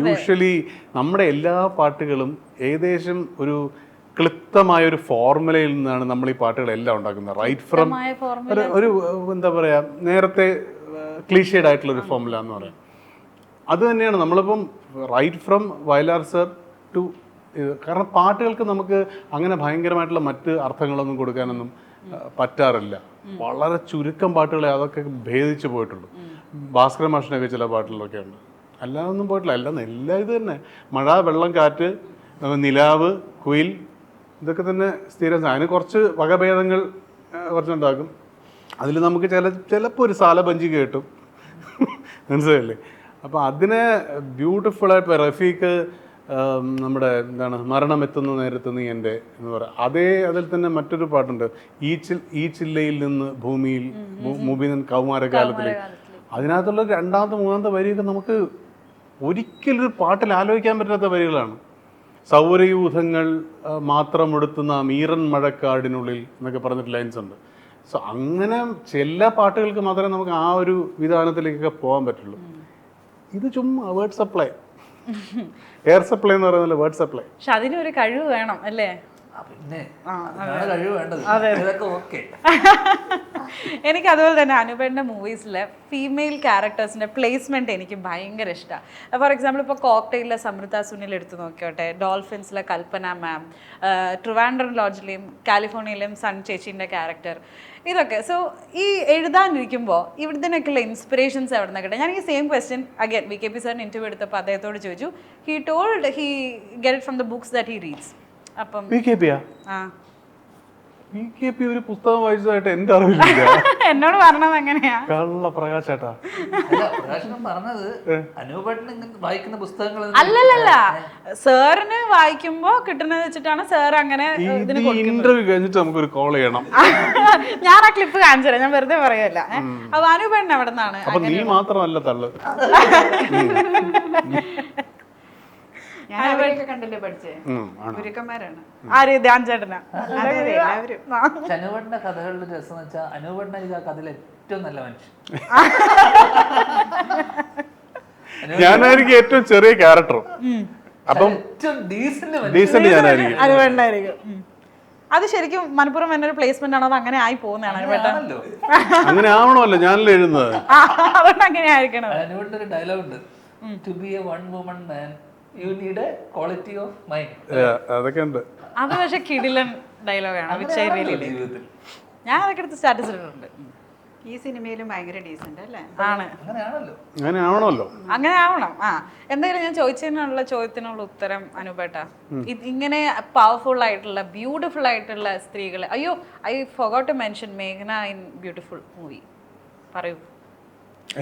യൂഷ്വലി നമ്മുടെ എല്ലാ പാട്ടുകളും ഏകദേശം ഒരു ക്ലിപ്തമായ ഒരു ഫോർമുലയിൽ നിന്നാണ് നമ്മൾ ഈ പാട്ടുകളെല്ലാം ഉണ്ടാക്കുന്നത്. റൈറ്റ് ഫ്രം ഒരു എന്താ പറയുക, നേരത്തെ ക്ലീഷേഡ് ആയിട്ടുള്ളൊരു ഫോർമുല എന്ന് പറയാം. അത് തന്നെയാണ് നമ്മളിപ്പം right from Vayalar sir to കാരണം പാട്ടുകൾക്ക് നമുക്ക് അങ്ങനെ ഭയങ്കരമായിട്ടുള്ള മറ്റ് അർത്ഥങ്ങളൊന്നും കൊടുക്കാനൊന്നും പറ്റാറില്ല. വളരെ ചുരുക്കം പാട്ടുകളെ അതൊക്കെ ഭേദിച്ച് പോയിട്ടുള്ളൂ. ഭാസ്കര മാഷിനൊക്കെ ചില പാട്ടുകളൊക്കെ ഉണ്ട്, അല്ലാതൊന്നും പോയിട്ടില്ല. എല്ലാം ഇത് തന്നെ. മഴ, വെള്ളം, കാറ്റ്, നിലാവ്, കുയിൽ, ഇതൊക്കെ തന്നെ സ്ഥിരം. അതിന് കുറച്ച് വകഭേദങ്ങൾ കുറച്ചുണ്ടാക്കും. അതിൽ നമുക്ക് ചിലപ്പോൾ ഒരു സാലബഞ്ചി കേട്ടും മനസ്സിലായില്ലേ. അപ്പോൾ അതിനെ ബ്യൂട്ടിഫുള്ളായിട്ട് റഫീഖ് നമ്മുടെ എന്താണ് മരണമെത്തുന്ന നേരത്ത് നീ എൻ്റെ എന്ന് പറയാം. അതിൽ തന്നെ മറ്റൊരു പാട്ടുണ്ട്, ഈ ചില്ലയിൽ നിന്ന് ഭൂമിയിൽ മുബീനൻ കൗമാരകാലത്തിൽ. അതിനകത്തുള്ള രണ്ടാമത്തെ മൂന്നാമത്തെ വരിയൊക്കെ നമുക്ക് ഒരിക്കലും ഒരു പാട്ടിൽ ആലോചിക്കാൻ പറ്റാത്ത വരികളാണ്. സൗരയൂഥങ്ങൾ മാത്രമെടുത്തുന്ന മീറൻ മഴക്കാടിനുള്ളിൽ എന്നൊക്കെ പറഞ്ഞിട്ട് ലൈൻസ് ഉണ്ട്. സോ അങ്ങനെ ചില പാട്ടുകൾക്ക് മാത്രമേ നമുക്ക് ആ ഒരു വിധാനത്തിലേക്കൊക്കെ പോകാൻ പറ്റുള്ളൂ. ഇത് ചുമ്മാ വേർഡ് സപ്ലൈ, എയർ സപ്ലൈ എന്ന് പറയുന്നില്ല, വേർഡ് സപ്ലൈ. പക്ഷെ അതിനൊരു കഴിവ് വേണം അല്ലേ? പിന്നെ കഴിവ് വേണ്ടത്. ഓക്കെ. എനിക്ക് അതുപോലെ തന്നെ അനുപേന്റെ മൂവീസിലെ ഫീമെയിൽ ക്യാരക്ടേഴ്സിന്റെ പ്ലേസ്മെന്റ് എനിക്ക് ഭയങ്കര ഇഷ്ടമാണ്. ഫോർ എക്സാമ്പിൾ ഇപ്പോൾ കോക്ടെയിലെ സമൃദ്ധ സുനിൽ എടുത്തു നോക്കിയോട്ടെ, ഡോൾഫിൻസിലെ കൽപ്പന മാം, ട്രിവാൻഡ്രം ലോഡ്ജിലെയും കാലിഫോർണിയയിലെയും സൺ ചേച്ചീൻ്റെ ക്യാരക്ടർ, ഇതൊക്കെ. സോ ഈ എഴുതാനിരിക്കുമ്പോൾ ഇവിടുന്നൊക്കെയുള്ള ഇൻസ്പിറേഷൻസ് എവിടെ നിന്ന് കിട്ടുക? ഞാൻ ഈ സെയിം ക്വസ്റ്റ്യൻ അഗൈൻ VKP സാറിന് ഇന്റർവ്യൂ എടുത്തപ്പോൾ അദ്ദേഹത്തോട് ചോദിച്ചു. He told he get it from the books that he reads. അപ്പം VKP ഒരു പുസ്തകം വായിച്ചതായിട്ട് എന്റെ അറിവില്ല. എന്നോട് പറഞ്ഞത് എങ്ങനെയാ? കള്ള പ്രകാശേട്ടാ പറഞ്ഞത് അനൂപേട്ടൻ വായിക്കുന്ന പുസ്തകങ്ങൾ അല്ലല്ല, സാറിന് വായിക്കുമ്പോ കിട്ടുന്നത് വെച്ചിട്ടാണ് സാർ അങ്ങനെ ഇന്റർവ്യൂ കഴിഞ്ഞിട്ട് നമുക്കൊരു കോൾ ചെയ്യണം. ഞാൻ ആ ക്ലിപ്പ് കാണിച്ചു തരാം, ഞാൻ വെറുതെ പറയല്ല. അപ്പൊ അനുപേട്ടൻ എവിടെ നിന്നാണ്? അപ്പൊ നീ മാത്രമല്ല തള്ളു. ഞാൻ അവരെയൊക്കെ കണ്ടല്ലേ പഠിച്ചേ, ഗുരുക്കന്മാരാണ്. ആര്? ധ്യാൻ ചേട്ടനാ. എല്ലാവരും അനൂപേട്ടന്റെ കഥകളുടെ രസം എന്ന് വെച്ചാൽ അനൂപേട്ടനായിരിക്കും ആ കഥയിൽ ഏറ്റവും നല്ല മനുഷ്യൻ. ഞാനായിരിക്കും ഏറ്റവും ചെറിയ ക്യാരക്ടറും. അപ്പം ഡീസന്റ് ഞാനായിരിക്കും. അനുപേട്ടനായിരിക്കും. അത് ശരിക്കും മനഃപൂർവ്വം എന്നൊരു പ്ലേസ്മെന്റ് ആണോ? അത് അങ്ങനെ ആയി പോകുന്നതാണ് അനുപേട്ടൻ. അങ്ങനെ ആവണമല്ലോ ഞാനല്ലേ എഴുതുന്നത്, അതുകൊണ്ട് അങ്ങനെ ആയിരിക്കണം. അനുപേട്ടൻ ഒരു ഡയലോഗ് ഉണ്ട്, to be a one woman man you need a quality of mind. അതൊക്കെ ഉണ്ട്. അത് പക്ഷെ കിടിലൻ ഡയലോഗാണ്. ജീവിതത്തിൽ ഞാൻ അതൊക്കെ എടുത്ത് സ്റ്റാറ്റസ് ഇട്ടിട്ടുണ്ട്. ഈ സിനിമയിലും ഭയങ്കര ഡീസന്റ് അല്ലേ? ആണ്, അങ്ങനെ ആവണമല്ലോ. അങ്ങനെ ആവണം. എന്തായാലും ഞാൻ ചോദിച്ചതിനുള്ള ചോദ്യത്തിനുള്ള ഉത്തരം അനുപേട്ട, ഇങ്ങനെ പവർഫുൾ ആയിട്ടുള്ള ബ്യൂട്ടിഫുൾ ആയിട്ടുള്ള സ്ത്രീകളെ, അയ്യോ ഐ ഫോർഗോട്ട് ടു മെൻഷൻ മേഘന ഇൻ ബ്യൂട്ടിഫുൾ മൂവി. പറയൂ,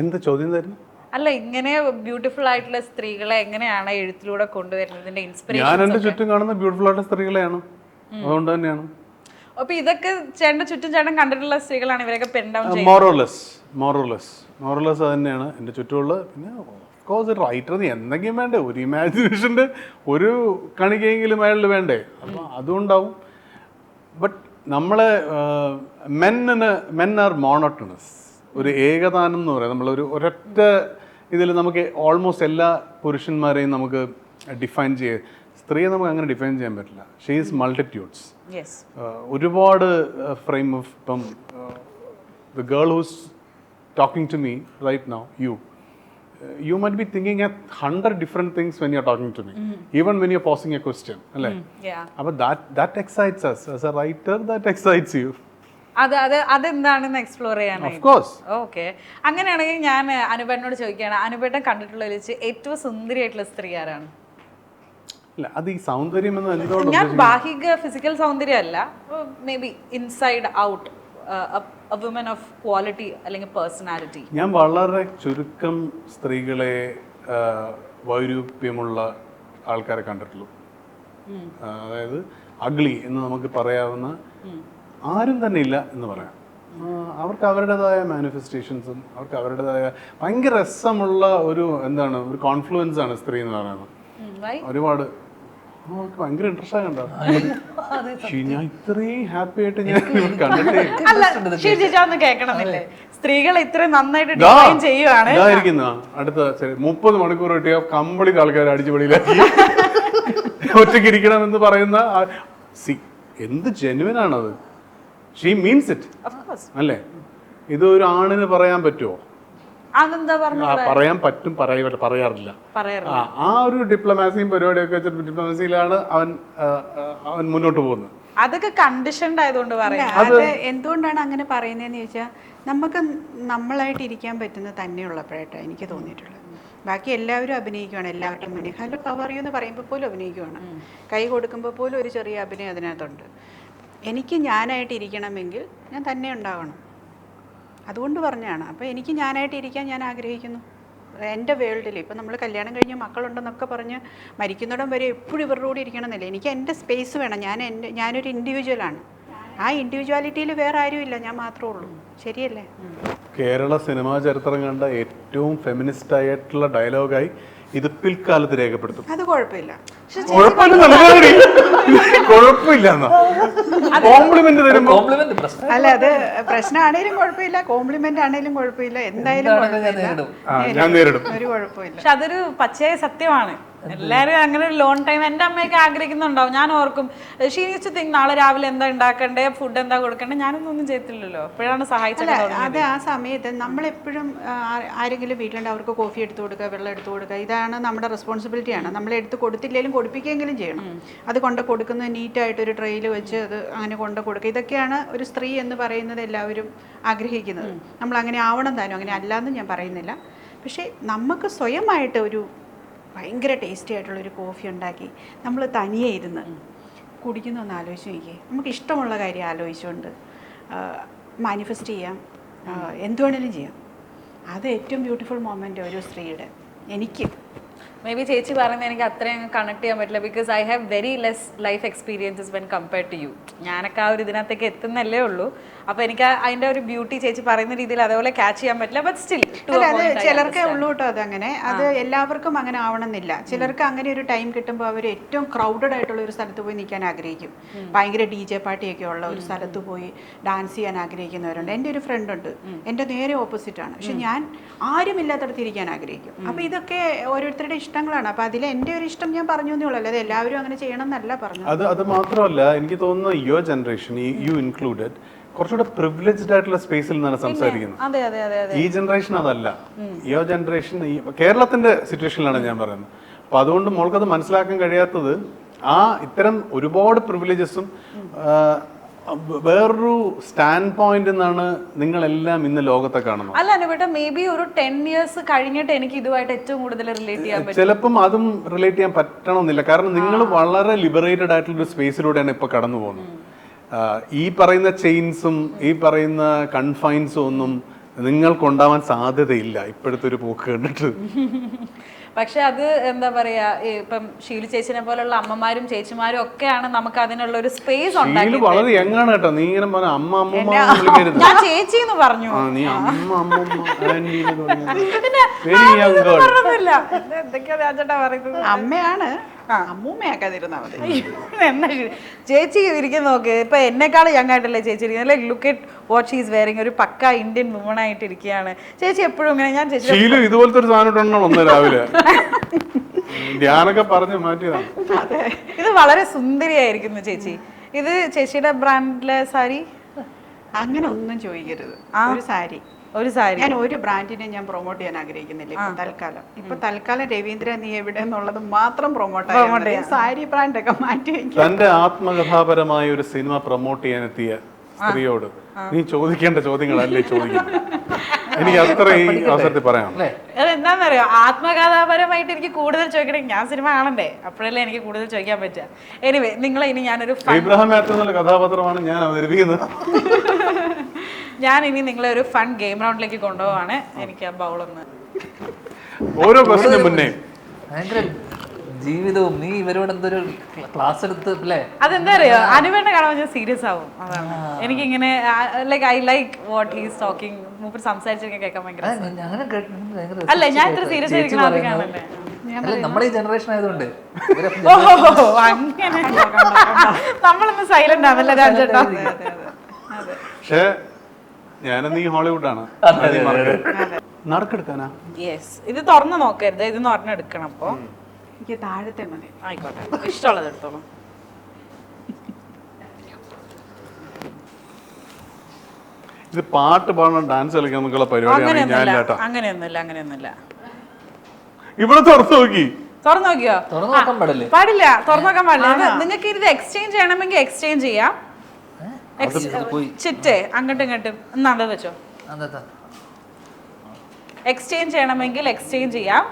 എന്താ ചോദ്യം തരുന്നു? അല്ല, ഇങ്ങനെ ബ്യൂട്ടിഫുൾ ആയിട്ടുള്ള സ്ത്രീകളെ എങ്ങനെയാണ് എഴുത്തിലൂടെ കൊണ്ടുവരുന്നതിന്റെ ഇൻസ്പിറേഷൻ? ഞാൻ എന്റെ ചുറ്റും കാണുന്ന ബ്യൂട്ടിഫുൾ ആയിട്ടുള്ള സ്ത്രീകളെയാണ്, അതുകൊണ്ട് തന്നെയാണ്. അപ്പൊ ഇതൊക്കെ ചേട്ടന്റെ ചുറ്റും ചേട്ടൻ കണ്ടിട്ടുള്ള സ്ത്രീകളാണ് ഇവരൊക്കെ പെൻ ഡൗൺ ചെയ്യുന്നത്. മോറോലെസ് അത് തന്നെയാണ് എൻ്റെ ചുറ്റുമുള്ളത്. പിന്നെ ഓഫ്കോഴ്സ് ഒരു റൈറ്ററിന് എന്തെങ്കിലും വേണ്ടേ, ഒരു ഇമാജിനേഷൻ്റെ ഒരു കണികയെങ്കിലും അയാളിൽ വേണ്ടേ, അപ്പോൾ അതുകൊണ്ടാവും. ബട്ട് നമ്മളെ മെൻ ആർ മോണോട്ടണസ്. ഒരു ഏകതാനം എന്ന് പറയാം. നമ്മളൊരു ഒരൊറ്റ ഇതിൽ നമുക്ക് ഓൾമോസ്റ്റ് എല്ലാ പുരുഷന്മാരെയും നമുക്ക് ഡിഫൈൻ ചെയ്യാം. സ്ത്രീയെ നമുക്ക് അങ്ങനെ ഡിഫൈൻ ചെയ്യാൻ പറ്റില്ല. She is multitudes. ഒരുപാട് ഫ്രെയിം ഓഫ് ഇപ്പം the girl who's talking to me right now, you might be thinking at 100 different things when you're talking to me, even when you're posing a question, അല്ലേ? അപ്പോൾ that excites us as a writer, that excites you. അതെന്താണെന്ന് എക്സ്പ്ലോർ ചെയ്യാനായി. Of course. ഓക്കെ, അങ്ങനെയാണെങ്കിൽ ഞാൻ അനുപേട്ടനോട് ചോദിക്കുകയാണ്, അനുപേട്ടൻ കണ്ടിട്ടുള്ളതിൽ വെച്ച് ഏറ്റവും സുന്ദരിയായിട്ടുള്ള സ്ത്രീ ആരാണ്? അല്ല, അത് ഈ സൗന്ദര്യം എന്ന് എന്തുകൊണ്ട് ഞാൻ ബാഹിക ഫിസിക്കൽ സൗന്ദര്യം അല്ല, may be inside out a woman of quality അല്ലെങ്കിൽ പേഴ്സണാലിറ്റി. ഞാൻ വളരെ ചുരുക്കം സ്ത്രീകളെ വൈരൂപ്യമുള്ള ആൾക്കാരെ കണ്ടിട്ടുള്ളൂ. അതായത് അഗ്ലി എന്ന് നമുക്ക് പറയാവുന്ന ആരും തന്നെ ഇല്ല എന്ന് പറയാം. അവർക്ക് അവരുടേതായ മാനിഫെസ്റ്റേഷൻസും അവർക്ക് അവരുടേതായ ഭയങ്കര രസമുള്ള ഒരു ഒരു കോൺഫ്ലുവൻസ് ആണ് സ്ത്രീ എന്ന് പറയുന്നത്. ഒരുപാട് ഭയങ്കര ഇൻട്രസ്റ്റ് കണ്ടോ? ഞാൻ ഇത്രയും ഹാപ്പി ആയിട്ട് ഞാൻ കണ്ടിട്ടേ. സ്ത്രീകൾ ഇത്ര നന്നായിട്ട് ഡിഫൈൻ ചെയ്യുവാണ്. ഇതായിരിക്കുന്ന അടുത്ത 30 മണിക്കൂർ കിട്ടിയ കംപ്ലീറ്റ് ആൾക്കാർ അടിച്ചുപൊളിയിലാക്കി ഒറ്റയ്ക്ക് ഇരിക്കണമെന്ന് പറയുന്ന എന്ത് ജെന്യുവൻ ആണത്. ഷീ മീൻസ് ഇറ്റ് അല്ലേ? ഇത് ഒരു ആണിന് പറയാൻ പറ്റുമോ? പറയാൻ പറ്റും, പറയാറില്ല. ആ ഒരു ഡിപ്ലോമാസിയും പരിപാടിയൊക്കെ വെച്ചിട്ട് ഡിപ്ലോമാസിയിലാണ് അവൻ മുന്നോട്ട് പോകുന്നത്. അതൊക്കെ കണ്ടീഷൻഡ് ആയതുകൊണ്ട് പറയാം. അത് എന്തുകൊണ്ടാണ് അങ്ങനെ പറയുന്നതെന്ന് ചോദിച്ചാൽ, നമുക്ക് നമ്മളായിട്ട് ഇരിക്കാൻ പറ്റുന്ന തന്നെയുള്ളപ്പോഴായിട്ടാണ് എനിക്ക് തോന്നിയിട്ടുള്ളത്. ബാക്കി എല്ലാവരും അഭിനയിക്കുകയാണ്, എല്ലാവരുടെയും മുന്നിൽ ഹലോ കവർ യു എന്ന് പറയുമ്പോൾ പോലും അഭിനയിക്കുകയാണ്, കൈ കൊടുക്കുമ്പോൾ പോലും ഒരു ചെറിയ അഭിനയം അതിനകത്തുണ്ട്. എനിക്ക് ഞാനായിട്ട് ഇരിക്കണമെങ്കിൽ ഞാൻ തന്നെ ഉണ്ടാവണം, അതുകൊണ്ട് പറഞ്ഞാണ്. അപ്പോൾ എനിക്ക് ഞാനായിട്ട് ഇരിക്കാൻ ഞാൻ ആഗ്രഹിക്കുന്നു. എൻ്റെ വേൾഡിൽ ഇപ്പം നമ്മൾ കല്യാണം കഴിഞ്ഞ് മക്കളുണ്ടെന്നൊക്കെ പറഞ്ഞ് മരിക്കുന്നിടം വരെ എപ്പോഴും ഇവരുടെ കൂടെ ഇരിക്കണമെന്നില്ല. എനിക്ക് എൻ്റെ സ്പേസ് വേണം. ഞാനൊരു ഇൻഡിവിജ്വലാണ്. ആ ഇൻഡിവിജ്വാലിറ്റിയിൽ വേറെ ആരുമില്ല, ഞാൻ മാത്രമേ ഉള്ളൂ. ശരിയല്ലേ? കേരള സിനിമാ ചരിത്രം കണ്ട ഏറ്റവും ഫെമിനിസ്റ്റ് ആയിട്ടുള്ള ഡയലോഗായി ഇത് പിൽക്കാലത്ത് രേഖപ്പെടുത്തും. അത് കുഴപ്പമില്ല. അല്ല, അത് പ്രശ്നമാണേലും കുഴപ്പമില്ല, കോംപ്ലിമെന്റ് ആണേലും കുഴപ്പമില്ല, എന്തായാലും ഒരു കുഴപ്പമില്ല. പക്ഷെ അതൊരു പച്ചയായ സത്യമാണ്. എല്ലാരും അങ്ങനെ ഒരു ലോൺ ടൈം എൻ്റെ അമ്മയൊക്കെ ആഗ്രഹിക്കുന്നുണ്ടാവും. ഞാൻ ഓർക്കും ഷീ നീഡ്സ് ടു തിങ്ക് നാളെ രാവിലെ എന്താ ഉണ്ടാക്കണ്ടേ, ഫുഡ് എന്താ കൊടുക്കണ്ടേ. ഞാനൊന്നും ചെയ്തില്ലല്ലോ, അപ്പോഴാണ് സഹായിച്ചത്. അത് ആ സമയത്ത് നമ്മളെപ്പോഴും ആരെങ്കിലും വീട്ടിലുണ്ട്, അവർക്ക് കോഫി എടുത്തു കൊടുക്കുക, വെള്ളം എടുത്തു കൊടുക്കുക, ഇതാണ് നമ്മുടെ റെസ്പോൺസിബിലിറ്റിയാണ്. നമ്മൾ എടുത്ത് കൊടുത്തില്ലെങ്കിലും കൊടുപ്പിക്കുകയെങ്കിലും ചെയ്യണം. അത് കൊണ്ട് കൊടുക്കുന്നത് നീറ്റായിട്ടൊരു ട്രെയിൽ വെച്ച് അത് അങ്ങനെ കൊണ്ട് കൊടുക്കുക. ഇതൊക്കെയാണ് ഒരു സ്ത്രീ എന്ന് പറയുന്നത് എല്ലാവരും ആഗ്രഹിക്കുന്നത്. നമ്മൾ അങ്ങനെ ആവണം താനും, അങ്ങനെ അല്ലാന്ന് ഞാൻ പറയുന്നില്ല. പക്ഷേ നമുക്ക് സ്വയമായിട്ട് ഒരു ഭയങ്കര ടേസ്റ്റി ആയിട്ടുള്ളൊരു കോഫി ഉണ്ടാക്കി നമ്മൾ തനിയെ ഇരുന്ന് കുടിക്കുന്നൊന്ന് ആലോചിച്ച് നോക്കിയേ. നമുക്ക് ഇഷ്ടമുള്ള കാര്യം ആലോചിച്ചുകൊണ്ട് മാനിഫെസ്റ്റ് ചെയ്യാം, എന്തുവേണേലും ചെയ്യാം. അത് ഏറ്റവും ബ്യൂട്ടിഫുൾ മൊമെൻ്റ് ഒരു സ്ത്രീയുടെ. എനിക്ക് മേ ബി ചേച്ചി പറയുന്നത് എനിക്ക് അത്രയും കണക്ട് ചെയ്യാൻ പറ്റില്ല, because I have very less life experiences when compared to you. ഞാനൊക്കെ ആ ഒരു ഇതിനകത്തേക്ക് എത്തുന്നല്ലേ ഉള്ളൂ. അപ്പോൾ എനിക്ക് അതിൻ്റെ ഒരു ബ്യൂട്ടി ചേച്ചി പറയുന്ന രീതിയിൽ അതേപോലെ ക്യാച്ച് ചെയ്യാൻ പറ്റില്ല. ബട്ട് സ്റ്റിൽ അത് ചിലർക്കേ ഉള്ളൂ കേട്ടോ. അതങ്ങനെ അത് എല്ലാവർക്കും അങ്ങനെ ആവണമെന്നില്ല. ചിലർക്ക് അങ്ങനെ ഒരു ടൈം കിട്ടുമ്പോൾ അവർ ഏറ്റവും ക്രൗഡഡ് ആയിട്ടുള്ള ഒരു സ്ഥലത്ത് പോയി നിൽക്കാൻ ആഗ്രഹിക്കും. ഭയങ്കര DJ പാർട്ടിയൊക്കെ ഉള്ള ഒരു സ്ഥലത്ത് പോയി ഡാൻസ് ചെയ്യാൻ ആഗ്രഹിക്കുന്നവരുണ്ട്. എൻ്റെ ഒരു ഫ്രണ്ട് ഉണ്ട്, എൻ്റെ നേരെ ഓപ്പോസിറ്റാണ്. പക്ഷെ ഞാൻ ആരുമില്ലാത്തടത്ത് ഇരിക്കാൻ ആഗ്രഹിക്കും. അപ്പോൾ ഇതൊക്കെ ഓരോരുത്തരുടെ ഇഷ്ടങ്ങളാണ്. അപ്പോൾ അതിൽ എൻ്റെ ഒരു ഇഷ്ടം ഞാൻ പറഞ്ഞു എന്നേ ഉള്ളൂ, അല്ലാതെ എല്ലാവരും അങ്ങനെ ചെയ്യണം എന്നല്ല പറഞ്ഞു. അത് മാത്രമല്ല, എനിക്ക് തോന്നുന്നു യുവർ ജനറേഷൻ, യു ഇൻക്ലൂഡഡ്, കുറച്ചുകൂടെ പ്രിവിലേജ്ഡ് ആയിട്ടുള്ള സ്പേസിൽ നിന്നാണ് സംസാരിക്കുന്നത്. ഈ ജനറേഷൻ അതല്ല. യുവർ ജനറേഷൻ കേരളത്തിന്റെ സിറ്റുവേഷനിലാണ് ഞാൻ പറയുന്നത്. അപ്പൊ അതുകൊണ്ട് മോൾക്കത് മനസ്സിലാക്കാൻ കഴിയാത്തത് ഇത്തരം ഒരുപാട് പ്രിവിലേജസും വേറൊരു സ്റ്റാൻഡ് പോയിന്റ് എന്നാണ് നിങ്ങളെല്ലാം ഇന്ന് ലോകത്തെ കാണുന്നത്. അല്ല അനുപേട്ട, മേ ബി ഒരു 10 years കഴിഞ്ഞിട്ട് എനിക്ക് ഇതുമായിട്ട് ഏറ്റവും കൂടുതൽ റിലേറ്റ് ചെയ്യാൻ പറ്റും. ചിലപ്പം അതും റിലേറ്റ് ചെയ്യാൻ പറ്റണമെന്നില്ല. കാരണം നിങ്ങൾ വളരെ ലിബറേറ്റഡ് ആയിട്ടുള്ള ഒരു സ്പേസിലൂടെയാണ് ഇപ്പൊ കടന്നു പോകുന്നത്. ഈ പറയുന്ന ചെയിൻസും ഈ പറയുന്ന കൺഫൈൻസും ഒന്നും നിങ്ങൾക്കുണ്ടാവാൻ സാധ്യതയില്ല ഇപ്പോഴത്തെ ഒരു പോക്ക് കണ്ടിട്ട്. പക്ഷെ അത് എന്താ പറയാ ഇപ്പം ഷീലു ചേച്ചിനെ പോലുള്ള അമ്മമാരും ചേച്ചിമാരും ഒക്കെയാണ് നമുക്ക് അതിനുള്ള ഒരു സ്പേസ് ഉണ്ടാക്കി. ഷീലു വളരെ യങ്ങാണ് കേട്ടോ. നീ ഇങ്ങനെ പറഞ്ഞ അമ്മ അമ്മൂമ്മ വിളിക്കരുത്. ഞാൻ ചേച്ചി എന്ന് പറഞ്ഞു. നീ അമ്മ അമ്മൂമ്മ ആന്റി എന്ന് തുടങ്ങിയത്. പിന്നെ Very young girl. പറഞ്ഞില്ല. എന്തൊക്കെയാ രാജേട്ടാ പറയുന്നത്? അമ്മയാണ്, അമ്മൂമ്മയാക്കാതിരുന്നാ മതി. എന്നാ ചേച്ചി ഇരിക്കുന്ന നോക്ക്. ഇപ്പൊ എന്നെക്കാളും യങ് ആയിട്ടല്ലേ ചേച്ചി ഇരിക്കുന്നത്. Like look at what she is wearing. ഒരു പക്ക ഇന്ത്യൻ വുമൺ ആയിട്ട് ഇരിക്കുകയാണ് ചേച്ചി എപ്പോഴും ഇങ്ങനെ. ഞാൻ ചേച്ചി ഷീലു ഇതുപോലത്തെ ഒരു സാധനം ഇട്ടുണ്ടോ ഒന്ന് രാവിലെ ധ്യാനൊക്കെ പറഞ്ഞ് മാറ്റിയതാണ്. ഇത് വളരെ സുന്ദരിയായിരിക്കുന്നു ചേച്ചി. ഇത് ചേച്ചിയുടെ ബ്രാൻഡിലെ സാരി? അങ്ങനെ ഒന്നും ചോദിക്കരുത്. ഒരു സാരി, ഒരു സാരി. ഞാൻ ഒരു ബ്രാൻഡിനെ ഞാൻ പ്രൊമോട്ട് ചെയ്യാൻ ആഗ്രഹിക്കുന്നില്ല ഇപ്പൊ തൽക്കാലം. ഇപ്പൊ തൽക്കാലം രവീന്ദ്ര നീ എവിടെ എന്നുള്ളത് മാത്രം പ്രൊമോട്ട് ചെയ്യാൻ സാരി ബ്രാൻഡ് ഒക്കെ മാറ്റി വെക്കും. തന്റെ ആത്മകഥാപരമായ ഒരു സിനിമ പ്രൊമോട്ട് ചെയ്യാനെത്തിയ സ്ത്രീയോട് നീ ചോദിക്കേണ്ട ചോദ്യങ്ങളല്ലേ ചോദിക്കുന്നത്. എനിക്ക് അത്ര ഈ അവസരത്തിൽ പറയാം. അതെന്താന്നറിയോ, ആത്മകഥാപരമായിട്ട് എനിക്ക് കൂടുതൽ ചോദിക്കണമെങ്കിൽ ഞാൻ സിനിമ കാണണ്ടേ, അപ്പോഴല്ലേ എനിക്ക് കൂടുതൽ ചോദിക്കാൻ പറ്റുക. എനിവേ നിങ്ങളെ ഇനി ഞാനൊരു ഇബ്രാഹിം മാത്യു എന്നുള്ള കഥാപാത്രമാണ് ഞാൻ അവതരിപ്പിക്കുന്നത്. ഞാൻ ഇനി നിങ്ങളെ ഒരു ഫൺ ഗെയിം റൗണ്ടിലേക്ക് കൊണ്ടുപോവാണ്. എനിക്ക് ആ ബൗളൊന്ന് ഓരോ ക്വസ്റ്റിനും മുന്നേ ഭയങ്കര ജീവിതവും നീ ഇവരോട് എന്തൊരു ക്ലാസ് എടുത്ത് അല്ലേ. അതെന്താ അറിയോ, അനുവേണ്ട കാണാൻ ഞാൻ സീരിയസ് ആവും. അതാണ് എനിക്കിങ്ങനെ like I like what he's talking. മൂപ്പർ സംസാരിച്ചൊക്കെ കേൾക്കാൻ ഭയങ്കര അല്ല, ഞാൻ ഇത്ര സീരിയസ് ആയിരിക്കണം അത് കാണണ്ടേ. നമ്മുടെ ഈ ജനറേഷൻ ആയതുകൊണ്ട് അങ്ങനെ നമ്മളൊന്ന് സൈലന്റ് ആണല്ലേ രാജേട്ടാ. പക്ഷേ ഞാനെന്ന് ഈ ഹോളിവുഡാണ് നറുക്കെടുക്കാനാ. യെസ്, ഇത് തുറന്നു നോക്കരുത്, ഇത് തുറന്നെടുക്കണം. അപ്പൊ എനിക്ക് താഴത്തെ മതി. ആയിക്കോട്ടെ, ഇഷ്ടമുള്ളത് എടുത്തോളൂ. ഇത് പാട്ട് പാടണം ഡാൻസ് കളിക്കാൻ നമുക്കുള്ള പരിപാടിയാണ്. ഞാനില്ലാട്ടോ. അങ്ങനെയൊന്നുമില്ല. ഇവിടെ തുറന്നു നോക്കി. തുറന്നു നോക്കിയോ? തുറന്നു നോക്കാൻ പാടില്ലേ? പാടില്ല, തുറന്നു നോക്കാൻ പാടില്ല. നിങ്ങൾക്ക് ഇത് എക്സ്ചേഞ്ച് ചെയ്യണമെങ്കിൽ എക്സ്ചേഞ്ച് ചെയ്യാം. ചിറ്റേ അങ്ങോട്ടും ഇങ്ങോട്ടും എന്നാ വെച്ചോ. എക്സ്ചേഞ്ച് ചെയ്യണമെങ്കിൽ എക്സ്ചേഞ്ച് ചെയ്യാം.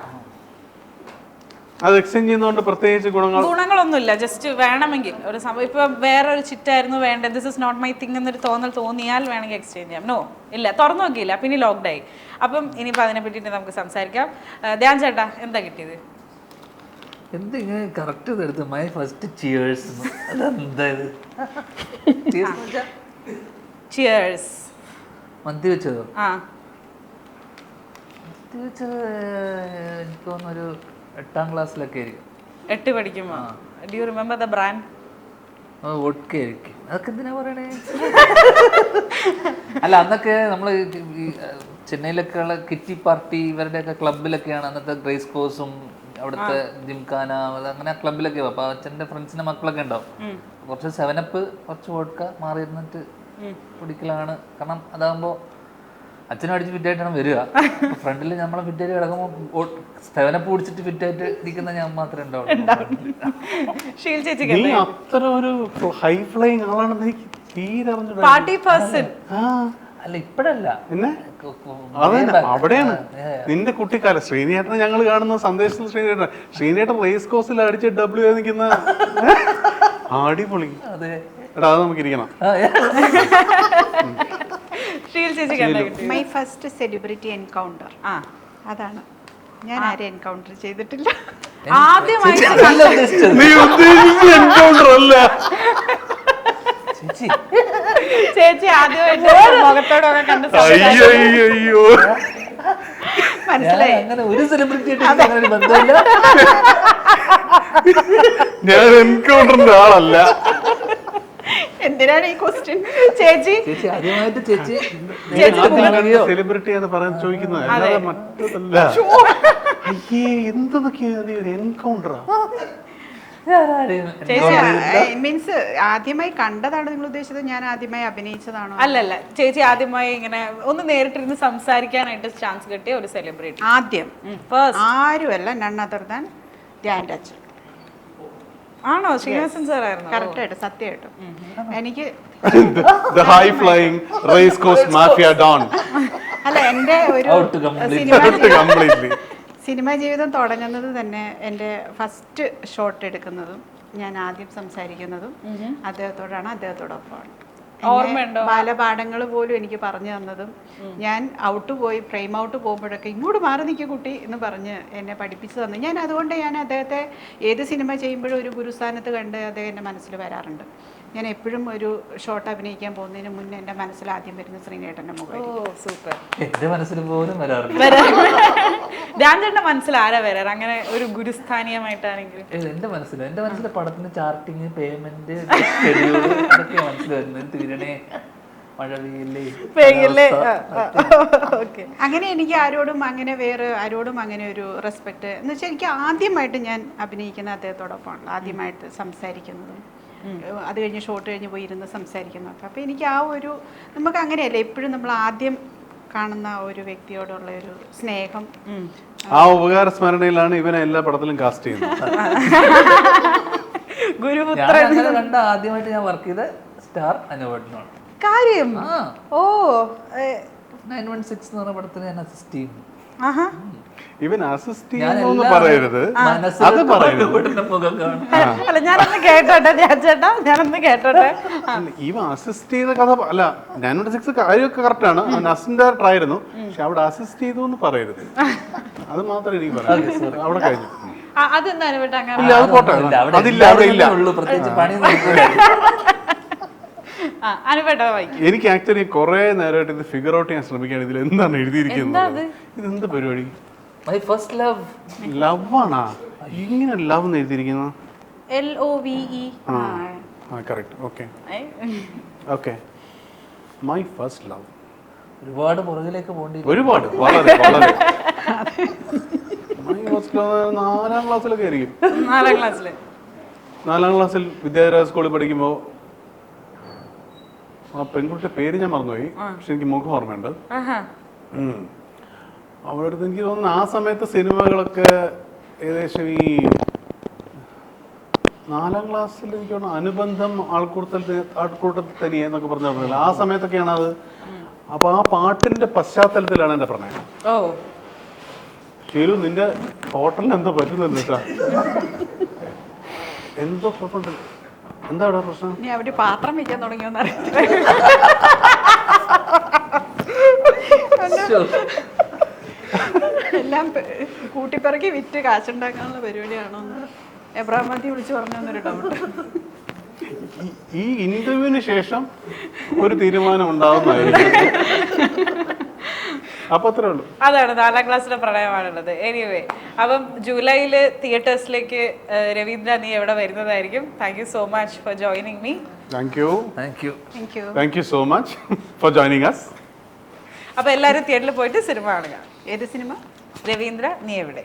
അത് എക്സ്ചേഞ്ച് ചെയ്യുന്നതുകൊണ്ട് പ്രത്യേകിച്ച് ഗുണങ്ങളൊന്നുമില്ല. ജസ്റ്റ് വേണമെങ്കിൽ ഒരു സംഭവം ഇപ്പൊ വേറെ ഒരു ചിറ്റായിരുന്നു വേണ്ടത്, this is not my thing എന്നൊരു തോന്നിയാൽ വേണമെങ്കിൽ എക്സ്ചേഞ്ച് ചെയ്യാം. നോ ഇല്ല, തുറന്നു നോക്കിയില്ല, പിന്നെ ലോക്ക്ഡായി. അപ്പം ഇനിയിപ്പോൾ അതിനെ പറ്റിയിട്ട് നമുക്ക് സംസാരിക്കാം. ധ്യാൻ ചേട്ടാ എന്താ കിട്ടിയത്? എന്തിങ്ങനെ കറക്റ്റ് എടുത്ത് മൈ ഫസ്റ്റ് ചിയേഴ്സ്. അതെന്തായത്? ചിയേഴ്സ് മന്തി വെച്ചതോ? ആ മന്തി വെച്ചത് എനിക്ക് തോന്നുന്നൊരു 8ാം ക്ലാസ്സിലൊക്കെ ആയിരിക്കും. 8 പഠിക്കുമ്പോ. Do you remember the brand? Vodka ആയിരിക്കും. അതൊക്കെ എന്തിനാ പറയണേ? അല്ല, അന്നൊക്കെ നമ്മൾ ഈ ചെന്നൈയിലൊക്കെ ഉള്ള കിറ്റി പാർട്ടി ഇവരുടെയൊക്കെ ക്ലബിലൊക്കെയാണ് അന്നത്തെ ഗ്രേസ് കോഴ്സും അവിടുത്തെ ജിംഖാന അങ്ങനെ ക്ലബിലൊക്കെ. അപ്പൊ അച്ഛൻ്റെ ഫ്രണ്ട്സിന്റെ മക്കളൊക്കെ ഉണ്ടാവും. കുറച്ച് 7up കുറച്ച് വോഡ്ക മാറി ഇരുന്നിട്ട് കുടിക്കലാണ്. കാരണം അതാകുമ്പോ അച്ഛനും അടിച്ച് ഫിറ്റായിട്ടാണ് വരിക. ഫ്രണ്ടിൽ നമ്മളെ ഫിറ്റായിട്ട് കിടക്കുമ്പോൾ 7up കുടിച്ചിട്ട് ഫിറ്റായിട്ട് ഇരിക്കുന്ന ഞാൻ മാത്രമേ ഉണ്ടാവുള്ളൂ. ചേച്ചി അത്ര ഒരു ഹൈ ഫ്ലൈങ് ആളാണെന്ന് എനിക്ക് തീരെ പാർട്ടി പേഴ്സൺ അല്ല, ഇപ്പഴല്ല. പിന്നെ അതെ, അവിടെയാണ് നിന്റെ കുട്ടിക്കാലം. ശ്രീനേട്ടനെ ഞങ്ങൾ കാണുന്ന സന്ദേശത്തിൽ ശ്രീനേട്ടൻ റേസ് കോഴ്സിൽ അടിച്ച് W നിൽക്കുന്ന അടിപൊളി. എടാ അത് നമുക്ക് ഇരിക്കണം. മൈ ഫസ്റ്റ് സെലിബ്രിറ്റി എൻകൗണ്ടർ അതാണ്. ഞാൻ ആരെ എൻകൗണ്ടർ ചെയ്തിട്ടില്ല. നീ ഉദ്ദേശിച്ച എൻകൗണ്ടർ അല്ല ചേച്ചി ആദ്യമായിട്ട് മുഖത്തോടൊക്കെ കണ്ട് അയ്യോ മനസ്സിലായി. അങ്ങനെ ഒരു സെലിബ്രിറ്റി ആയിട്ട് ബന്ധമില്ല. ഞാൻ എൻകൗണ്ടറിന്റെ ആളല്ല. എന്തിനാണ് ഈ ക്വസ്റ്റ്യൻ? ചേച്ചി ആദ്യമായിട്ട് ചേച്ചി സെലിബ്രിറ്റി എന്ന് പറയാൻ ചോദിക്കുന്നത് അല്ലാതെ മറ്റതല്ല. അയ്യേ എന്തൊക്കെയാ എൻകൗണ്ടറാ? മീൻസ് ആദ്യമായി കണ്ടതാണ് നിങ്ങൾ ഉദ്ദേശിച്ചത്? ഞാൻ ആദ്യമായി അഭിനയിച്ചതാണോ? അല്ലല്ല, ചേച്ചി ആദ്യമായി ഇങ്ങനെ ഒന്ന് നേരിട്ടിരുന്ന് സംസാരിക്കാനായിട്ട് ചാൻസ് കിട്ടിയ ഒരു സെലിബ്രിറ്റി ആദ്യം ആരുമല്ല, നൺ അതർ ദാൻ ധ്യാൻ്റെ അച്ഛൻ. ആണോ? ശ്രീനിവാസൻ സാർ ആയിരുന്നു? കറക്റ്റായിട്ട്, സത്യമായിട്ടും. എനിക്ക് high flying race course mafia don. അല്ല, എൻ്റെ ഒരു സിനിമ ജീവിതം തുടങ്ങുന്നത് തന്നെ എൻ്റെ ഫസ്റ്റ് ഷോട്ട് എടുക്കുന്നതും ഞാൻ ആദ്യം സംസാരിക്കുന്നതും അദ്ദേഹത്തോടാണ്, അദ്ദേഹത്തോടൊപ്പമാണ്. ഓർമ്മയുണ്ടോ? ബാലപാഠങ്ങൾ പോലും എനിക്ക് പറഞ്ഞു തന്നതും ഞാൻ ഔട്ട് പോയി ഫ്രെയിം ഔട്ട് പോകുമ്പോഴൊക്കെ ഇങ്ങോട്ട് മാറി നിൽക്കുക കുട്ടി എന്ന് പറഞ്ഞ് എന്നെ പഠിപ്പിച്ചു തന്നു. ഞാൻ അതുകൊണ്ട് ഞാൻ അദ്ദേഹത്തെ ഏത് സിനിമ ചെയ്യുമ്പോഴും ഒരു ഗുരുസ്ഥാനത്ത് കണ്ട് അദ്ദേഹം എൻ്റെ മനസ്സിൽ വരാറുണ്ട്. ഞാൻ എപ്പോഴും ഒരു ഷോട്ട് അഭിനയിക്കാൻ പോകുന്നതിന് മുന്നേ എൻ്റെ മനസ്സിൽ ആദ്യം വരുന്ന ശ്രീനേട്ടൻ്റെ മുഖം. ഓ സൂപ്പർ. എന്റെ മനസ്സിൽ പോലും വരാറുണ്ട്. ധ്യാൻചേട്ടന്റെ മനസ്സിൽ ആരാ വരാറ് അങ്ങനെ ഒരു ഗുരുസ്ഥാനീയമായിട്ടാണെങ്കിലും? എന്റെ മനസ്സിൽ പടത്തിന്റെ ചാർട്ടിങ്, പേയ്മെന്റ്, ഷെഡ്യൂൾ അതൊക്കെ മനസ്സിൽ വരുന്നത്. തീരണേ, മഴ പെയ്യല്ലേ. അങ്ങനെ എനിക്ക് ആരോടും അങ്ങനെ ഒരു റെസ്പെക്ട് എന്ന് വെച്ചാൽ എനിക്ക് ആദ്യമായിട്ട് ഞാൻ അഭിനയിക്കുന്ന അദ്ദേഹത്തോടൊപ്പമാണല്ലോ, ആദ്യമായിട്ട് സംസാരിക്കുന്നതും അത് കഴിഞ്ഞ് ഷോട്ട് കഴിഞ്ഞ് പോയി ഇരുന്ന് സംസാരിക്കുന്നതൊക്കെ. അപ്പോൾ എനിക്ക് ആ ഒരു നമുക്ക് അങ്ങനെയല്ല, എപ്പോഴും നമ്മൾ ആദ്യം കാണുന്ന ഒരു വ്യക്തിയോടുള്ള ഒരു സ്നേഹം, ആ ഉപകാര സ്മരണയിലാണ് ഇവനെ എല്ലാ പടത്തിലും കാസ്റ്റ് ചെയ്യുന്നത്. ഞാൻ കണ്ട ആദ്യമായിട്ട് ഞാൻ വർക്ക് ചെയ്ത സ്റ്റാർ അനുവേട്ടനാണ്. കാര്യം ഓ 916 എന്ന് പറഞ്ഞ പടത്തിൽ ഞാൻ അസിസ്റ്റ് ചെയ്യുന്നു. ഇവൻ അസിസ്റ്റ് ചെയ്യുന്നു പറയരുത്, അത് പറയരുത്. അല്ല ഞാനൊന്ന് കേട്ടോട്ടെ ധ്യാൻചേട്ടാ, ഞാനൊന്ന് കേട്ടോട്ടെ. ഇവൻ അസിസ്റ്റ് ചെയ്ത കഥ അല്ല, 916 കാര്യമൊക്കെ കറക്റ്റ് ആണ്, അവൻ അസിസ്റ്റന്റ് ഡയറക്ടർ ആയിരുന്നു. പക്ഷെ അവിടെ അസിസ്റ്റ് ചെയ്തു എന്ന് പറയരുത്, അത് മാത്രമേ എനിക്ക് പറയാം. അവിടെ കഴിഞ്ഞു. അതെന്താ അനുവേട്ടാ അങ്ങനെ? ഇല്ല, അത് പോട്ടെ, അതില്ല, അവിടെ ഇല്ല. പ്രത്യേകിച്ച് പണി എനിക്ക് ആക്ച്വലി കുറെ നേരമായിട്ട് ഇത് ഫിഗർ ഔട്ട് ചെയ്യാൻ ശ്രമിക്കുകയാണ്. ഇതിൽ എന്താണ് എഴുതിയിരിക്കുന്നത്? ഇതെന്താ പരിപാടി? My first love. ലവ് ആണാ? ഇങ്ങനെ ലവ് എന്ന് എഴുതിയിരിക്കുന്നത്? LOVE. Correct. Okay. My first love. ഒരുപാട് പുറകിലേക്ക് പോകേണ്ടി. ഒരുപാട്, വളരെ വളരെ. മൈ ഫസ്റ്റ് ലവ് 4ാം ക്ലാസ്സിലൊക്കെ ആയിരിക്കും. 4ാം ക്ലാസ്സിൽ വിദ്യാധര സ്കൂളിൽ പഠിക്കുമ്പോൾ ആ പെൺകുട്ടിയുടെ പേര് ഞാൻ മറന്നുപോയി, പക്ഷെ എനിക്ക് മുഖം ഓർമ്മയുണ്ട്. അവളുടെ അടുത്ത് എനിക്ക് തോന്നുന്നു ആ സമയത്ത് സിനിമകളൊക്കെ ഏകദേശം ഈ 4ാം ക്ലാസ്സിൽ എനിക്ക് തോന്നുന്നു അനുബന്ധം ആൾക്കൂട്ടത്തിൽ തനിയെ എന്നൊക്കെ പറഞ്ഞില്ല, ആ സമയത്തൊക്കെയാണ് അത്. അപ്പൊ ആ പാട്ടിന്റെ പശ്ചാത്തലത്തിലാണ് എന്റെ പ്രണയം. ശരി, നിന്റെ ഹോട്ടലിന് എന്തോ പറ്റുന്നുണ്ട് കേട്ടാ, എന്തോ കുഴപ്പമുണ്ട്. എന്താ അവിടെ പ്രശ്നം? നീ അവിടെ പാത്രം വെക്കാൻ തുടങ്ങിയോന്ന് അറിയില്ല. എല്ലാം കൂട്ടിപ്പിറക്കി വിറ്റ് കാശുണ്ടാക്കാനുള്ള പരിപാടിയാണോന്ന് എബ്രഹാം മതി വിളിച്ചു പറഞ്ഞൊരു ഡൗട്ട്. ഈ ഇന്റർവ്യൂവിന് ശേഷം ഒരു തീരുമാനം ഉണ്ടാവുന്നതായിരിക്കും. അപ്പൊ അത്രേ ഉള്ളൂ. അതാണ് 4ാം ക്ലാസ്സിലെ പ്രണയമാണുള്ളത്. എനിവേ, അപ്പം ജൂലൈയില് തിയേറ്റേഴ്സിലേക്ക് രവീന്ദ്ര നീ എവിടെ വരുന്നതായിരിക്കും. Thank you so much for joining me. Thank you so much for joining us. അപ്പൊ എല്ലാവരും തിയേറ്ററിൽ പോയിട്ട് സിനിമ കാണുക. ഏത് സിനിമ? രവീന്ദ്ര നീ എവിടെ.